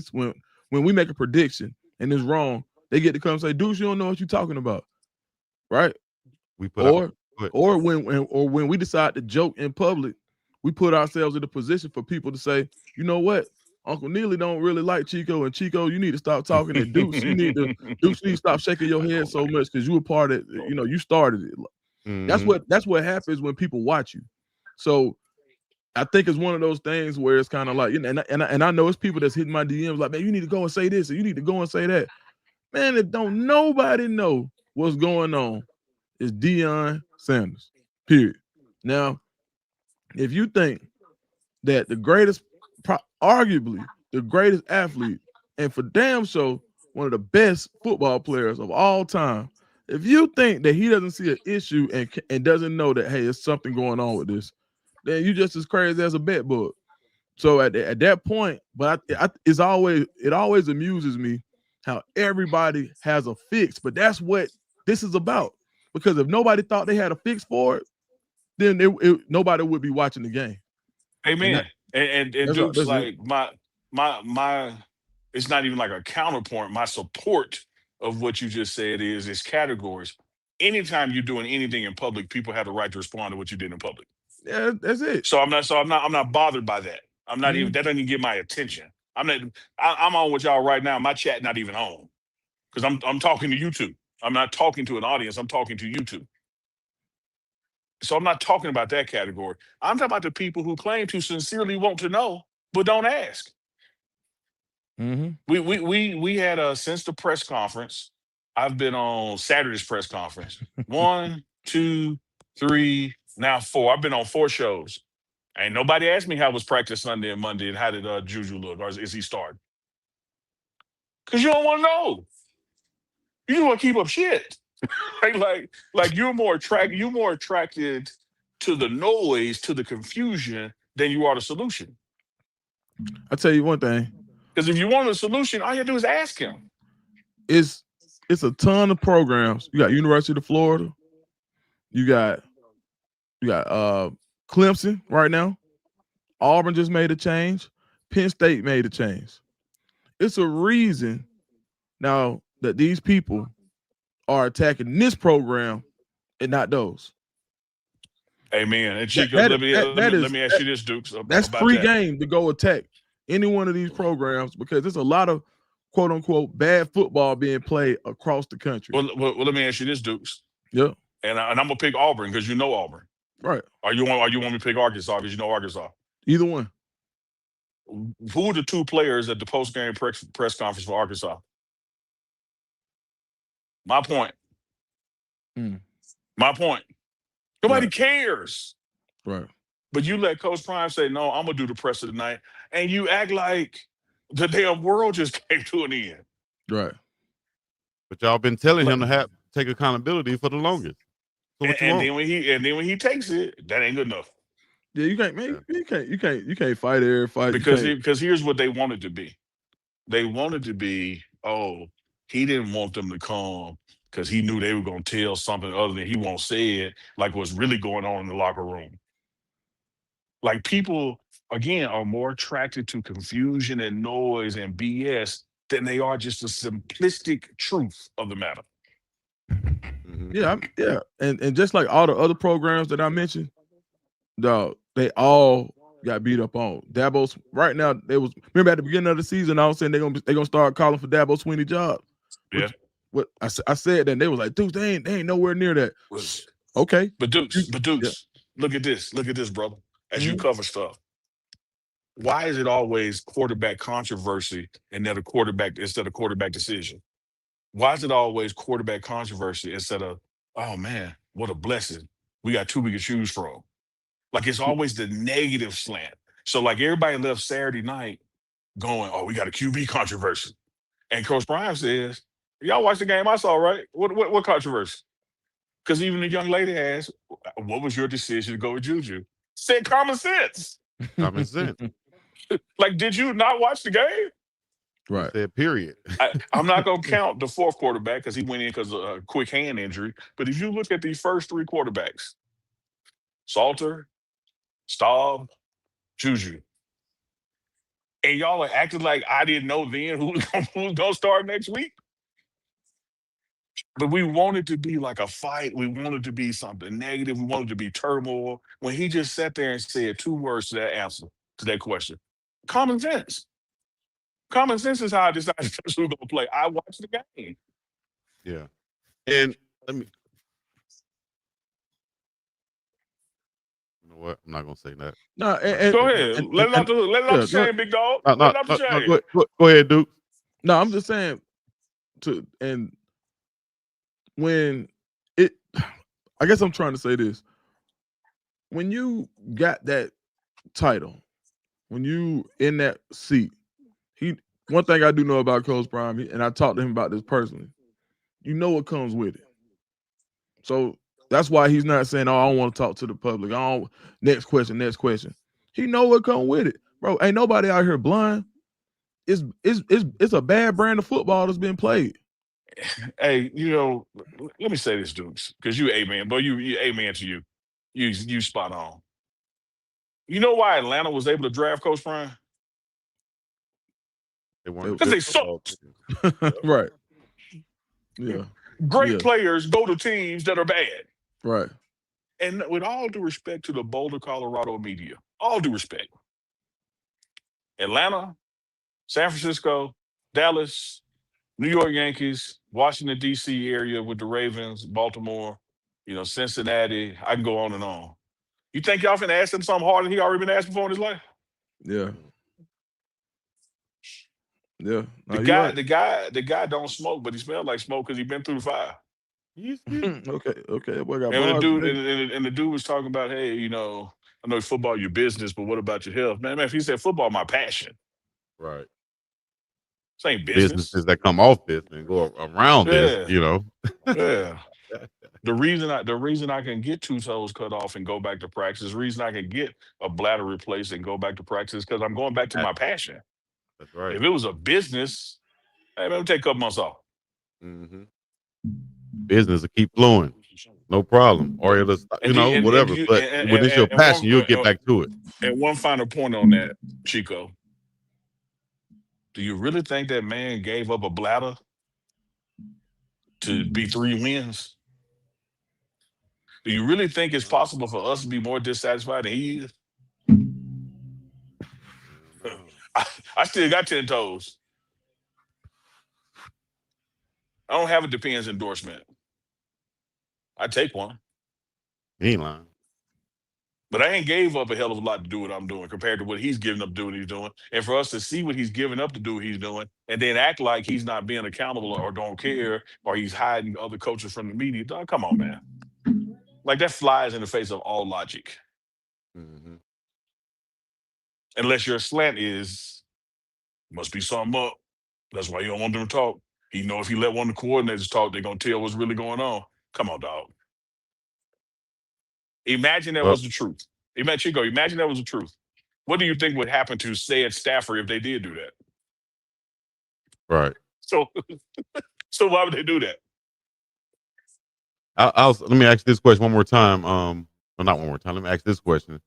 when we make a prediction and it's wrong, they get to come say, "Deuce, you don't know what you're talking about," right? We put out Or when we decide to joke in public, we put ourselves in the position for people to say, "You know what? Uncle Neely don't really like Chico, and Chico, you need to stop talking. And Deuce, you need to stop shaking your head so much because you were part of, you started it." That's what happens when people watch you. So I think it's one of those things where it's kind of like, and I know it's people that's hitting my DMs like, "Man, you need to go and say this, or you need to go and say that." Man, if don't nobody know what's going on, it's Deion Sanders. Period. Now, if you think that arguably the greatest athlete, and for damn sure one of the best football players of all time, if you think that he doesn't see an issue and doesn't know that, hey, there's something going on with this, then you just as crazy as a bed bug. So at that point, but it always amuses me how everybody has a fix, but that's what this is about. Because if nobody thought they had a fix for it, then nobody would be watching the game. Amen. And Duke's that's it. like my it's not even like a counterpoint. My support of what you just said is categories. Anytime you're doing anything in public, people have the right to respond to what you did in public. Yeah, that's it. So I'm not bothered by that. I'm not even, that doesn't even get my attention. I'm on with y'all right now. My chat not even on. Because I'm talking to you two. I'm not talking to an audience, I'm talking to you two. So I'm not talking about that category. I'm talking about the people who claim to sincerely want to know, but don't ask. We had since the press conference, I've been on Saturday's press conference. 1, 2, 3, now 4. I've been on 4 shows. Ain't nobody asked me how was practice Sunday and Monday and how did Juju look, or is he starting? Because you don't want to know. You just want to keep up shit. like you're more attracted to the noise, to the confusion, than you are the solution. I'll tell you one thing. Because if you want a solution, all you have to do is ask him. It's a ton of programs. You got University of Florida. You got Clemson right now. Auburn just made a change. Penn State made a change. It's a reason now that these people are attacking this program and not those. Amen. And Chico, let me ask you this, Dukes. That's about free that. game to go attack any one of these programs because there's a lot of quote unquote bad football being played across the country. Well, let me ask you this, Dukes. Yeah. And I'm gonna pick Auburn because you know Auburn. Right. Or you want me to pick Arkansas because you know Arkansas? Either one. Who are the 2 players at the post-game press conference for Arkansas? My point. My point. Nobody cares. Right. But you let Coach Prime say, "No, I'm gonna do the press of the night," and you act like the damn world just came to an end. Right. But y'all been telling him to take accountability for the longest. So what you want? Then when he takes it, that ain't good enough. Yeah, you can't, man. You can't fight every fight. Because here's what they wanted to be. They wanted to be, he didn't want them to come because he knew they were going to tell something other than he won't say it, like what's really going on in the locker room. Like people, again, are more attracted to confusion and noise and BS than they are just the simplistic truth of the matter. Yeah, and just like all the other programs that I mentioned, dog, they all got beat up on. Dabo's right now. Remember at the beginning of the season, I was saying they're gonna start calling for Dabo Swinney job. Yeah. What I said that, and they was like, Dukes, they ain't nowhere near that. Okay, but Dukes, look at this, brother. As you cover stuff, why is it always quarterback controversy instead of quarterback decision? Why is it always quarterback controversy instead of, oh man, what a blessing, we got two we can choose from? Like it's always the negative slant. So like everybody left Saturday night going, oh, we got a QB controversy. And Coach Prime says, y'all watched the game I saw, right? What controversy? Because even the young lady asked, what was your decision to go with Juju? Said common sense. Common sense. Like, did you not watch the game? Right. Said period. I'm not going to count the fourth quarterback because he went in because of a quick hand injury. But if you look at these first three quarterbacks, Salter, Staub, Juju, and y'all are acting like I didn't know then who's going to start next week. But we wanted to be like a fight. We wanted to be something negative. We wanted to be turmoil. When he just sat there and said two words to that answer, to that question. Common sense. Common sense is how I decided who's going to play. I watched the game. Yeah. And let me. You know what? I'm not going to say that. No, go ahead. Let it out the shame, big dog. Let it out the shame. Go ahead, Duke. No, I'm just saying when I guess I'm trying to say this. When you got that title, when you in that seat, one thing I do know about Coach Prime, and I talked to him about this personally, you know what comes with it. So that's why he's not saying, oh, I don't want to talk to the public. Next question. He know what comes with it. Bro, ain't nobody out here blind. It's a bad brand of football that's been played. Hey, let me say this, Dukes, because you amen, but you amen to you. You spot on. You know why Atlanta was able to draft Coach Prime? Because they sucked. Right. Yeah. Great players go to teams that are bad. Right. And with all due respect to the Boulder, Colorado media, all due respect, Atlanta, San Francisco, Dallas, New York Yankees, Washington, D.C. area with the Ravens, Baltimore, Cincinnati. I can go on and on. You think y'all finna ask him something harder than he already been asked before in his life? Yeah. Yeah. No, the guy don't smoke, but he smells like smoke because he been through the fire. Okay. Boy got and the dude was talking about, hey, I know football your business, but what about your health? Man, if he said football my passion. Right. This ain't business. Businesses that come off this and go around this, Yeah. The reason I can get two toes cut off and go back to practice, the reason I can get a bladder replaced and go back to practice, because I'm going back to my passion. That's right. If it was a business, hey, let me take a couple months off. Mm-hmm. Business will keep flowing, no problem. Or it'll, whatever. But when it's your passion, you'll get back to it. And one final point on that, Chico. Do you really think that man gave up a bladder to be 3 wins? Do you really think it's possible for us to be more dissatisfied than he is? I still got 10 toes. I don't have a Depends endorsement. I take one. He ain't lying. But I ain't gave up a hell of a lot to do what I'm doing compared to what he's giving up to do what he's doing. And for us to see what he's giving up to do what he's doing and then act like he's not being accountable or don't care or he's hiding other coaches from the media. Dog, come on, man. Like that flies in the face of all logic. Mm-hmm. Unless your slant is, must be something up. That's why you don't want them to talk. He know if he let one of the coordinators talk, they're going to tell what's really going on. Come on, dog. Imagine that was the truth. Chico, imagine that was the truth. What do you think would happen to said staffer if they did do that? Right. So, so why would they do that? Let me ask this question one more time. Well, not one more time. Let me ask this question.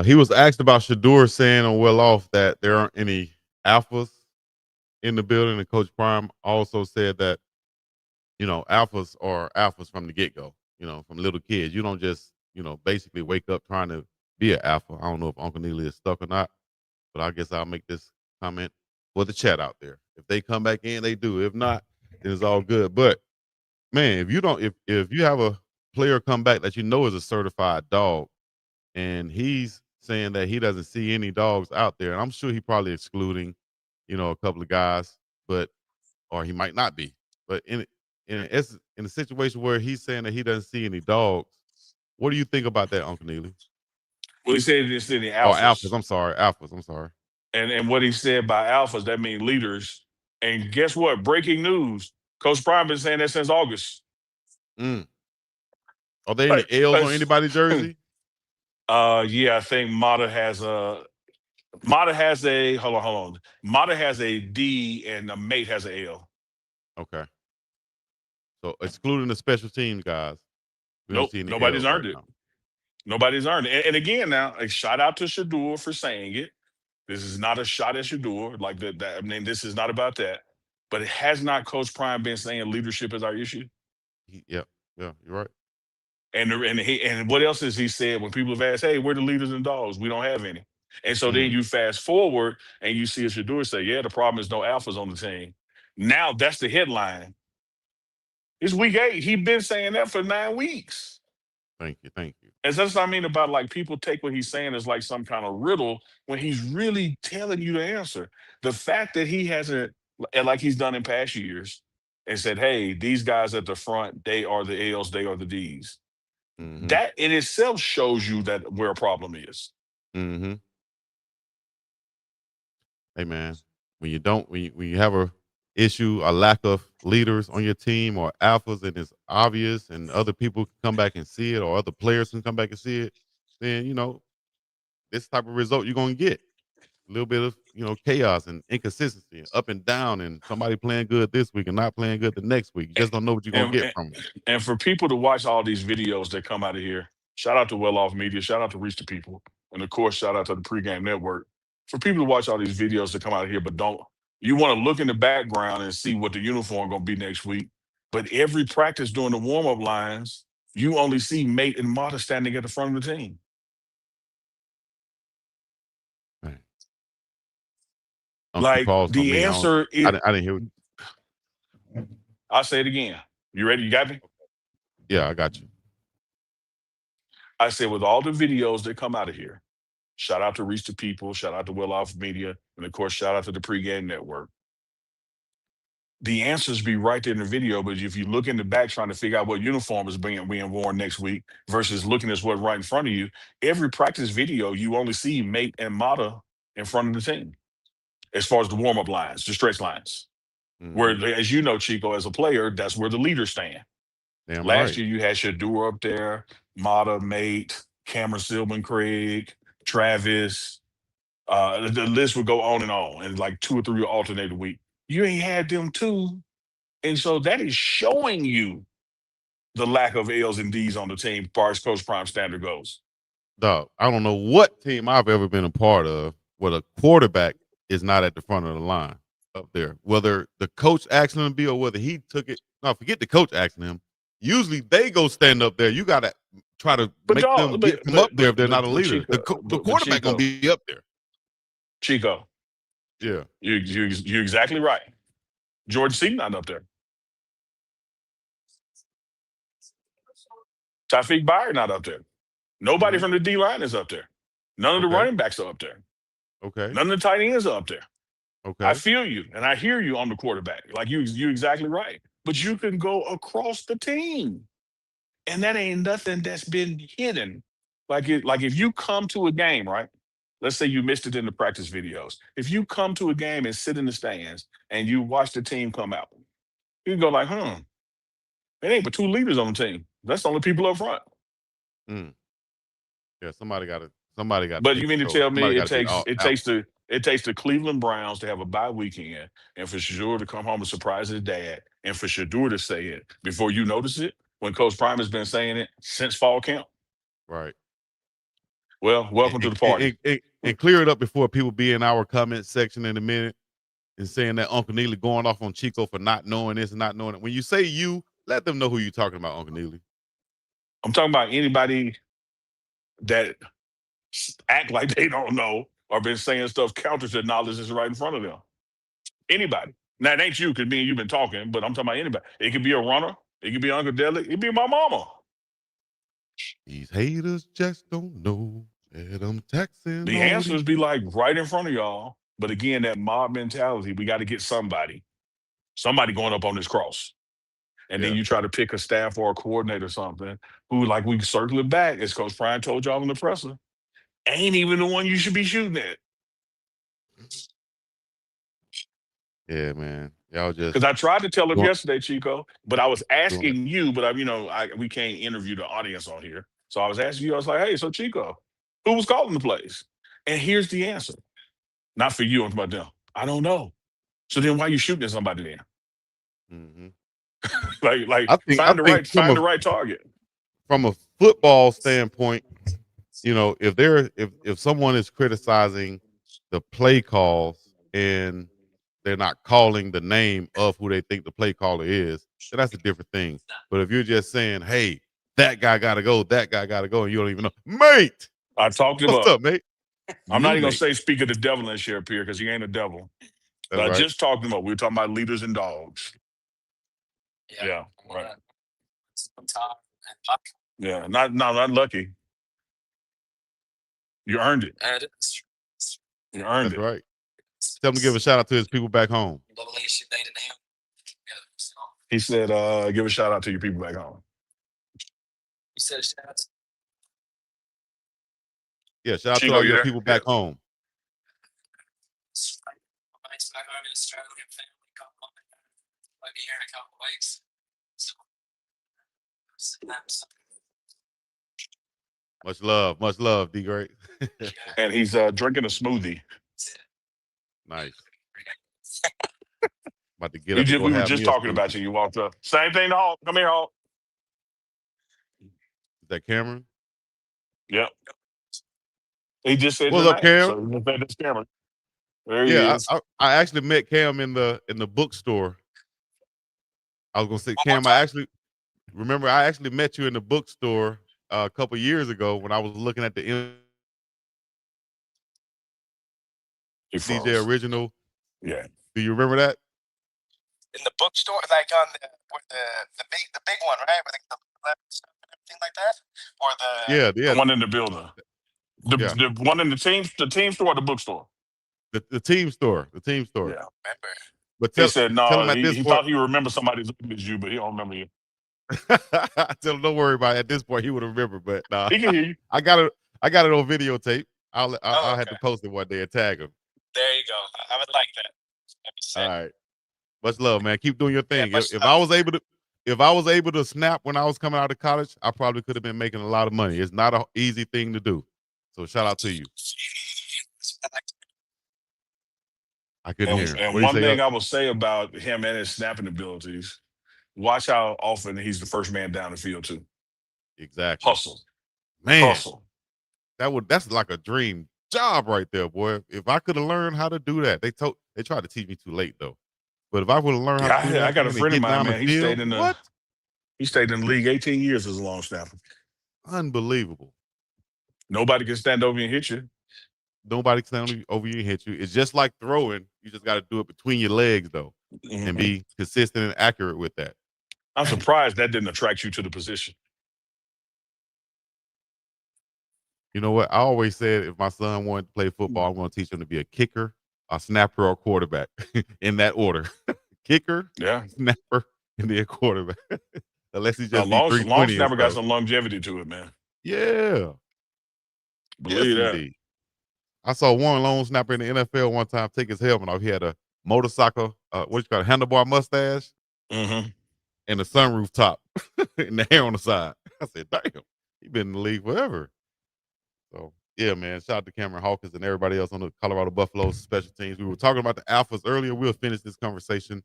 He was asked about Shador saying on Well Off that there aren't any alphas in the building, and Coach Prime also said that alphas are alphas from the get go. From little kids. You don't just basically wake up trying to be an alpha. I don't know if Uncle Neely is stuck or not, but I guess I'll make this comment for the chat out there. If they come back in, they do. If not, then it's all good. But man, if you have a player come back that is a certified dog, and he's saying that he doesn't see any dogs out there, and I'm sure he probably excluding, a couple of guys, or he might not be. But in a situation where he's saying that he doesn't see any dogs, what do you think about that, Uncle Neely? Well, he said he didn't see any Oh, alphas. alphas. I'm sorry, alphas. I'm sorry. And what he said by alphas, that means leaders. And guess what? Breaking news. Coach Prime been saying that since August. Are they in the L's on anybody's jersey? Yeah, I think Mata has a hold on. Mata has a D and a mate has a L. Okay. So excluding the special teams guys. Nope, nobody's earned it. Nobody's earned it. And again, now, a shout out to Shador for saying it. This is not a shot at Shador. Like that. I mean, this is not about that. But it has not Coach Prime been saying leadership is our issue? Yeah, you're right. And what else has he said when people have asked, hey, we're the leaders and dogs? We don't have any. And so then you fast forward and you see a Shador say, yeah, the problem is no alphas on the team. Now that's the headline. It's week 8. He's been saying that for 9 weeks. Thank you. And that's what I mean about like people take what he's saying as like some kind of riddle when he's really telling you the answer. The fact that he hasn't, and like he's done in past years, and said, hey, these guys at the front, they are the L's, they are the D's. That in itself shows you that where a problem is. Mm-hmm. Hey man, when you have a issue, a lack of leaders on your team or alphas, and it's obvious, and other people can come back and see it, or other players can come back and see it, then this type of result you're gonna get. A little bit of chaos and inconsistency, and up and down, and somebody playing good this week and not playing good the next week. You just don't know what you're gonna get from it. And for people to watch all these videos that come out of here, shout out to Well Off Media, shout out to Reach the People, and of course, shout out to the Pregame Network. For people to watch all these videos that come out of here, but you want to look in the background and see what the uniform gonna be next week. But every practice during the warm-up lines, you only see Mate and Mata standing at the front of the team. Right. Like the answer is, I didn't hear it. I'll say it again. You ready? You got me? Yeah, I got you. I said with all the videos that come out of here, shout out to Reach the People, shout out to Well Off Media, and of course, shout out to the Pregame Network. The answers be right there in the video, but if you look in the back trying to figure out what uniform is being worn next week versus looking at what's right in front of you, every practice video, you only see Mate and Mata in front of the team as far as the warm-up lines, the stretch lines. Where, as you know, Chico, as a player, that's where the leaders stand. Last year, you had Shador up there, Mata, Mate, Cameron Silman, Craig, Travis. The list would go on, and like 2 or 3 would alternate a week. You ain't had them too. And so that is showing you the lack of L's and D's on the team as far as Coach Prime standard goes. Dog, I don't know what team I've ever been a part of where the quarterback is not at the front of the line up there. Whether the coach asking him to be or whether he took it. No, forget the coach asking him. Usually they go stand up there. You got to try to make them get them up there if they're not a leader. Chico, the quarterback going to be up there. Chico. Yeah. You're exactly right. Jordan Seaton not up there. Taufik Byer not up there. Nobody from the D line is up there. None of the running backs are up there. Okay. None of the tight ends are up there. Okay. I feel you and I hear you on the quarterback. Like you're exactly right. But you can go across the team. And that ain't nothing that's been hidden. Like if you come to a game, right? Let's say you missed it in the practice videos. If you come to a game and sit in the stands and you watch the team come out, you can go like, it ain't but 2 leaders on the team. That's the only people up front. Yeah, somebody got to. Somebody got to But take you mean to control. tell me Somebody got it to be takes it out. takes the Cleveland Browns to have a bye weekend, and for Shador to come home and surprise his dad, and for Shador to say it before you notice it, when Coach Prime has been saying it since fall camp? Right. Well, welcome to the party. And clear it up before people be in our comment section in a minute and saying that Uncle Neely going off on Chico for not knowing this and not knowing it. When you say you, let them know who you're talking about, Uncle Neely. I'm talking about anybody that act like they don't know or been saying stuff counter to knowledge that's right in front of them. Anybody. Now, it ain't you because me and you've been talking, but I'm talking about anybody. It could be a runner. It could be Uncle Deli. It could be my mama. These haters just don't know that I'm taxing The all answers these. be like right in front of y'all. But again, that mob mentality, we got to get somebody going up on this cross. And then Yeah. you try to pick a staff or a coordinator or something who, like we circle it back, as Coach Brian told y'all in the presser, ain't even the one you should be shooting at. Yeah, man. Y'all just Because I tried to tell him doing- yesterday, Chico, but I was doing it. asking you, but we can't interview the audience on here. So I was asking you, I was like, hey, so Chico, who was calling the plays? And here's the answer. Not for you, I'm talking about them. I don't know. So then why are you shooting at somebody then? Mhm. Like I find think the right target. from a football standpoint, if someone is criticizing the play calls and they're not calling the name of who they think the play caller is, then that's a different thing. But if you're just saying, hey, that guy gotta go, and you don't even know, mate, I talked him what's up. up, mate? I'm not even gonna Mate. say speak of the devil and share here because he ain't a devil. But That's I right. just talked him up. We were talking about leaders and dogs. Yeah, right. Yeah, not lucky. You earned it. You earned That's it. right. Tell him to give a shout out to his people back home. He said, give a shout out to your people back home. Yeah, shout out to Chico, all you your there? people back home. Much love, D Great. And he's drinking a smoothie. Nice. About to get We up and go were have just me a talking about smoothie. you. You walked up. Same thing to Hawk. Come here, Hawk. Is that Cameron? Yep. He just said What's your up, name. Cam? So he said this Cameron. There he Yeah, is. I actually met Cam in the bookstore. I was gonna say, Cam, I actually met you in the bookstore a couple years ago when I was looking at the He DJ froze. original. Yeah. Do you remember that? In the bookstore, like on the big one, right? With the stuff and everything like that, or Yeah. The one in the building. The one in the team store or the bookstore? The team store. The team store. Yeah. remember. But He tell said him no, at this he point. thought he remembered somebody as good as you, but he don't remember you. Tell him don't worry about it. At this point, he would remember. But nah, He can hear you. I got it on videotape. I'll okay. have to post it one day and tag him. There you go. I would like that. That'd be sick. All right. Much love, man. Keep doing your thing. much If love. I was able to snap when I was coming out of college, I probably could have been making a lot of money. It's not an easy thing to do. So shout out to you. I couldn't hear him. And What do you one say? thing I will say about him and his snapping abilities, watch how often he's the first man down the field too. Exactly. Hustle. Man, Hustle. that's like a dream job right there, boy. If I could have learned how to do that, they tried to teach me too late though. But if I would have learned how to do that, I got a and friend of get mine, down the man. He field, stayed in the league 18 years as a long snapper. Unbelievable. Nobody can stand over and hit you. Nobody can stand over you and hit you. It's just like throwing. You just got to do it between your legs though, and be consistent and accurate with that. I'm surprised that didn't attract you to the position. You know what? I always said if my son wanted to play football, I'm going to teach him to be a kicker, a snapper, or quarterback in that order. Kicker, snapper, and then quarterback. Unless he just be long 320 snapper got some longevity to it, man. Yeah. Believe that. Indeed. I saw one long snapper in the NFL one time take his helmet off. He had a motorcycle, handlebar mustache, and a sunroof top, and the hair on the side. I said, damn, he been in the league forever. So yeah, man. Shout out to Cameron Hawkins and everybody else on the Colorado Buffaloes special teams. We were talking about the Alphas earlier. We'll finish this conversation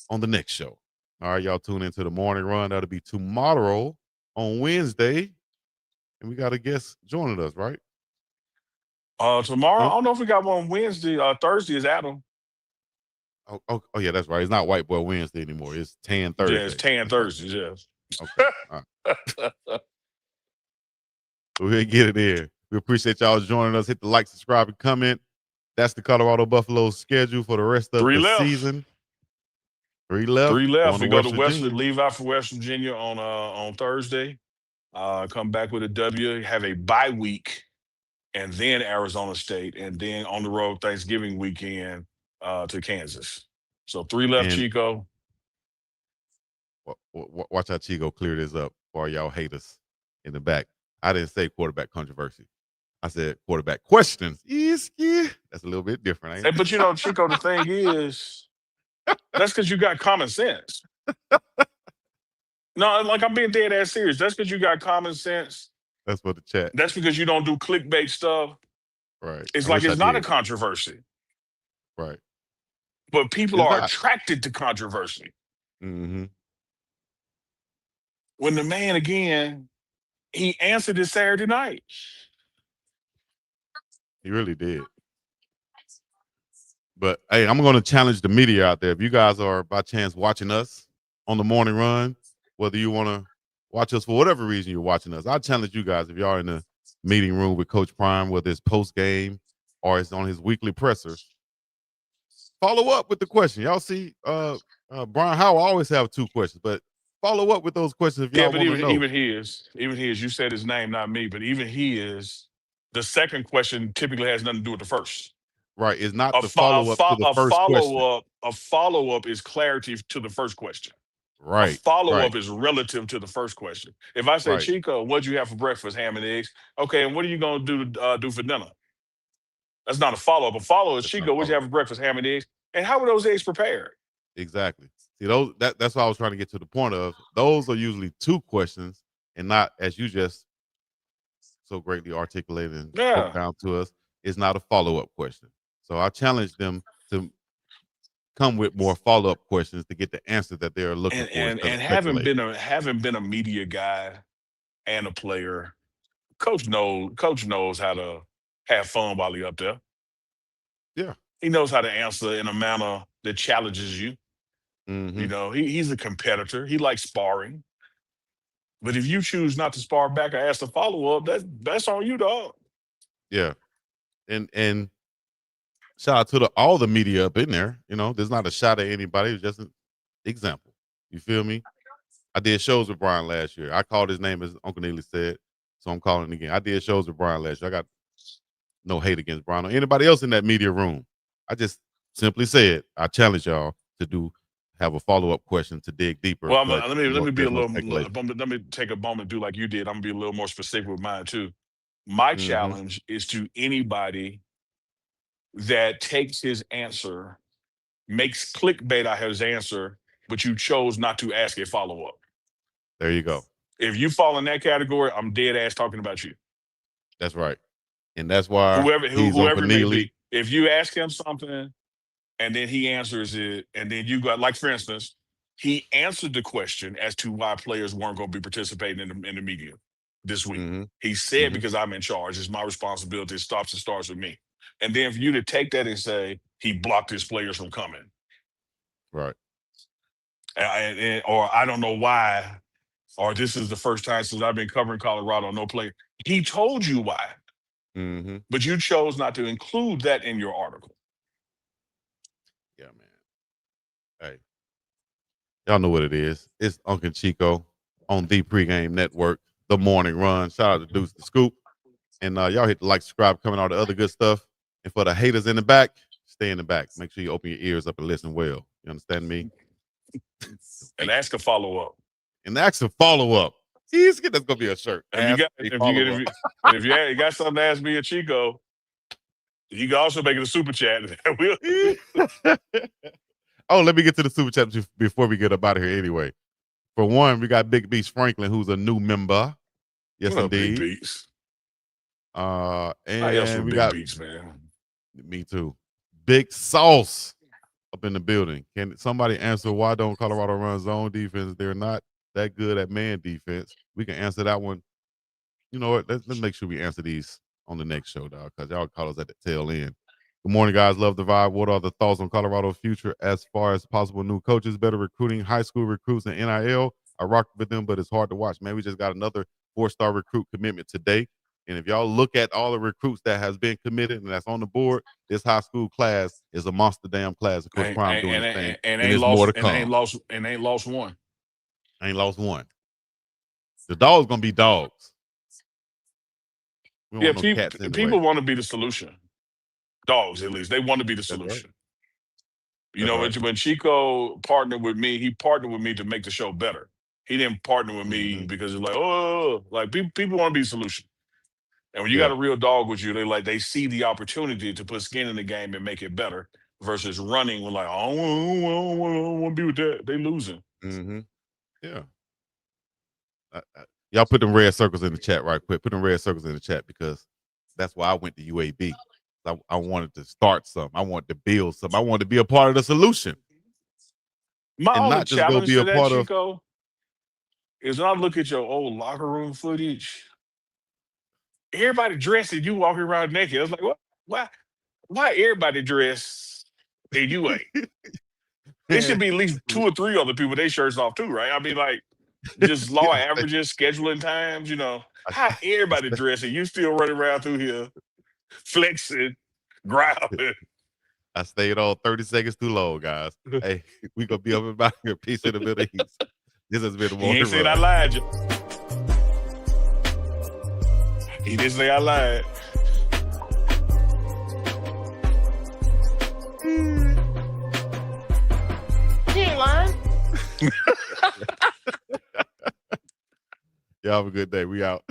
on the next show. All right, y'all tune into the morning run. That'll be tomorrow on Wednesday. And we got a guest joining us, right? Tomorrow, I don't know if we got one Wednesday. Thursday is Adam. Oh, yeah, that's right. It's not White Boy Wednesday anymore. It's Tan Thursday. Yeah, it's Tan Thursdays, yes. Okay. All right. We'll get it in. We appreciate y'all joining us. Hit the like, subscribe, and comment. That's the Colorado Buffaloes schedule for the rest of the season. 3 left. 3 left. We go to West West, leave out for West Virginia on Thursday. Come back with a W, have a bye week, and then Arizona State, and then on the road Thanksgiving weekend to Kansas. So 3 left, And Chico. watch how Chico clear this up for y'all haters in the back. I didn't say quarterback controversy. I said quarterback questions. That's a little bit different, ain't it? But you know, Chico, the thing is, that's because you got common sense. No, like I'm being dead ass serious. That's because you got common sense. That's what the chat. That's because you don't do clickbait stuff. Right. It's I like wish it's I not a did. controversy. Right. But people It's are not. attracted to controversy. Mm-hmm. When the man, again, he answered it Saturday night. He really did. But hey, I'm going to challenge the media out there. If you guys are by chance watching us on the morning run, whether you want to watch us for whatever reason you're watching us, I challenge you guys, if y'all are in the meeting room with Coach Prime, whether it's post game or it's on his weekly presser, follow up with the question. Y'all see, Brian Howell always have 2 questions, but follow up with those questions if Yeah, y'all but want to know. even he is, you said his name, not me, but even he is, the second question typically has nothing to do with the first. Right. It's not the follow up to the first question. A follow-up is clarity to the first question. Right. A follow-up Right. is relative to the first question. If I say, Right. Chico, what'd you have for breakfast? Ham and eggs. Okay, and what are you going to do for dinner? That's not a follow-up. A follow is, That's not a Chico, what'd you have for breakfast? Ham and eggs. And how were those eggs prepared? Exactly. See, that's what I was trying to get to the point of. Those are usually 2 questions and not, as you just so greatly articulated and spoke down to us, it's not a follow-up question. So I challenge them to come with more follow-up questions to get the answer that they're looking for. And having been a media guy and a player, coach knows how to have fun while he's up there. Yeah. He knows how to answer in a manner that challenges you. Mm-hmm. You know, he's a competitor. He likes sparring. But if you choose not to spar back or ask a follow-up, that's on you, dog. Yeah. And shout out to all the media up in there. You know, there's not a shot at anybody. It's just an example. You feel me? I did shows with Brian last year. I called his name, as Uncle Neely said, so I'm calling again. I did shows with Brian last year. I got no hate against Brian or anybody else in that media room. I just simply said I challenge y'all to have a follow-up question to dig deeper. Well, let me be a little. speculation. Let me take a moment and do like you did. I'm gonna be a little more specific with mine too. My challenge is to anybody that takes his answer, makes clickbait out of his answer, but you chose not to ask a follow-up. There you go. If you fall in that category, I'm dead ass talking about you. That's right. And that's why Whoever Uncle it may Neely. be. If you ask him something and then he answers it, and then you got, like, for instance, he answered the question as to why players weren't going to be participating in the media this week. He said, because I'm in charge, it's my responsibility. It starts with me. And then for you to take that and say he blocked his players from coming. Right. Or I don't know why, or this is the first time since I've been covering Colorado, no player. He told you why. But you chose not to include that in your article. Yeah, man. Hey, y'all know what it is. It's Uncle Chico on the Pregame Network, The Morning Run. Shout out to Deuce the Scoop. And y'all hit the like, subscribe, coming all the other good stuff. And for the haters in the back, stay in the back. Make sure you open your ears up and listen well. You understand me? And ask a follow-up. That's going to be a shirt. If you got something to ask me or Chico, you can also make it a super chat. Oh, let me get to the super chat before we get up out of here anyway. For one, we got Big Beast Franklin, who's a new member. Yes, What up, Big indeed. Beast? I else And with we big got beats, man. me too. Big Sauce up in the building. Can somebody answer why don't Colorado run zone defense? They're not that good at man defense. We can answer that one. You know what? Let's make sure we answer these on the next show, dog, because y'all call us at the tail end. Good morning, guys. Love the vibe. What are the thoughts on Colorado's future as far as possible new coaches, better recruiting, high school recruits, and NIL? I rock with them, but it's hard to watch. Man, we just got another 4-star recruit commitment today. And if y'all look at all the recruits that has been committed and that's on the board, this high school class is a monster damn class. Of course, Prime doing his thing, and there's more to come. Ain't lost one. Ain't lost one. The dogs gonna be dogs. We don't Yeah, want no cats in the people way. want to be the solution. Dogs, at least, they want to be the solution. You know, when Chico partnered with me, he partnered with me to make the show better. He didn't partner with me because it's like, oh, like people want to be the solution. And when you got a real dog with you, they see the opportunity to put skin in the game and make it better versus running with like, I don't want to be with that. They losing. Yeah. Y'all put them red circles in the chat right quick. Put them red circles in the chat because that's why I went to UAB. I wanted to start something. I wanted to build something. I wanted to be a part of the solution. My and only not just go challenge be to a that, part of. Chico, is when I look at your old locker room footage, everybody dressed and you walking around naked. I was like, why everybody dressed and you ain't? It should be at least 2 or 3 other people, they shirts off too, right? I mean, like, just law averages, scheduling times, you know. How everybody dressed and you still running around through here, flexing, growling. I stayed on 30 seconds too long, guys. Hey, we gonna be up about here. Peace in the Middle East. This has been the He morning ain't said I run. lied. He didn't say I lied. He ain't lying. Y'all have a good day. We out.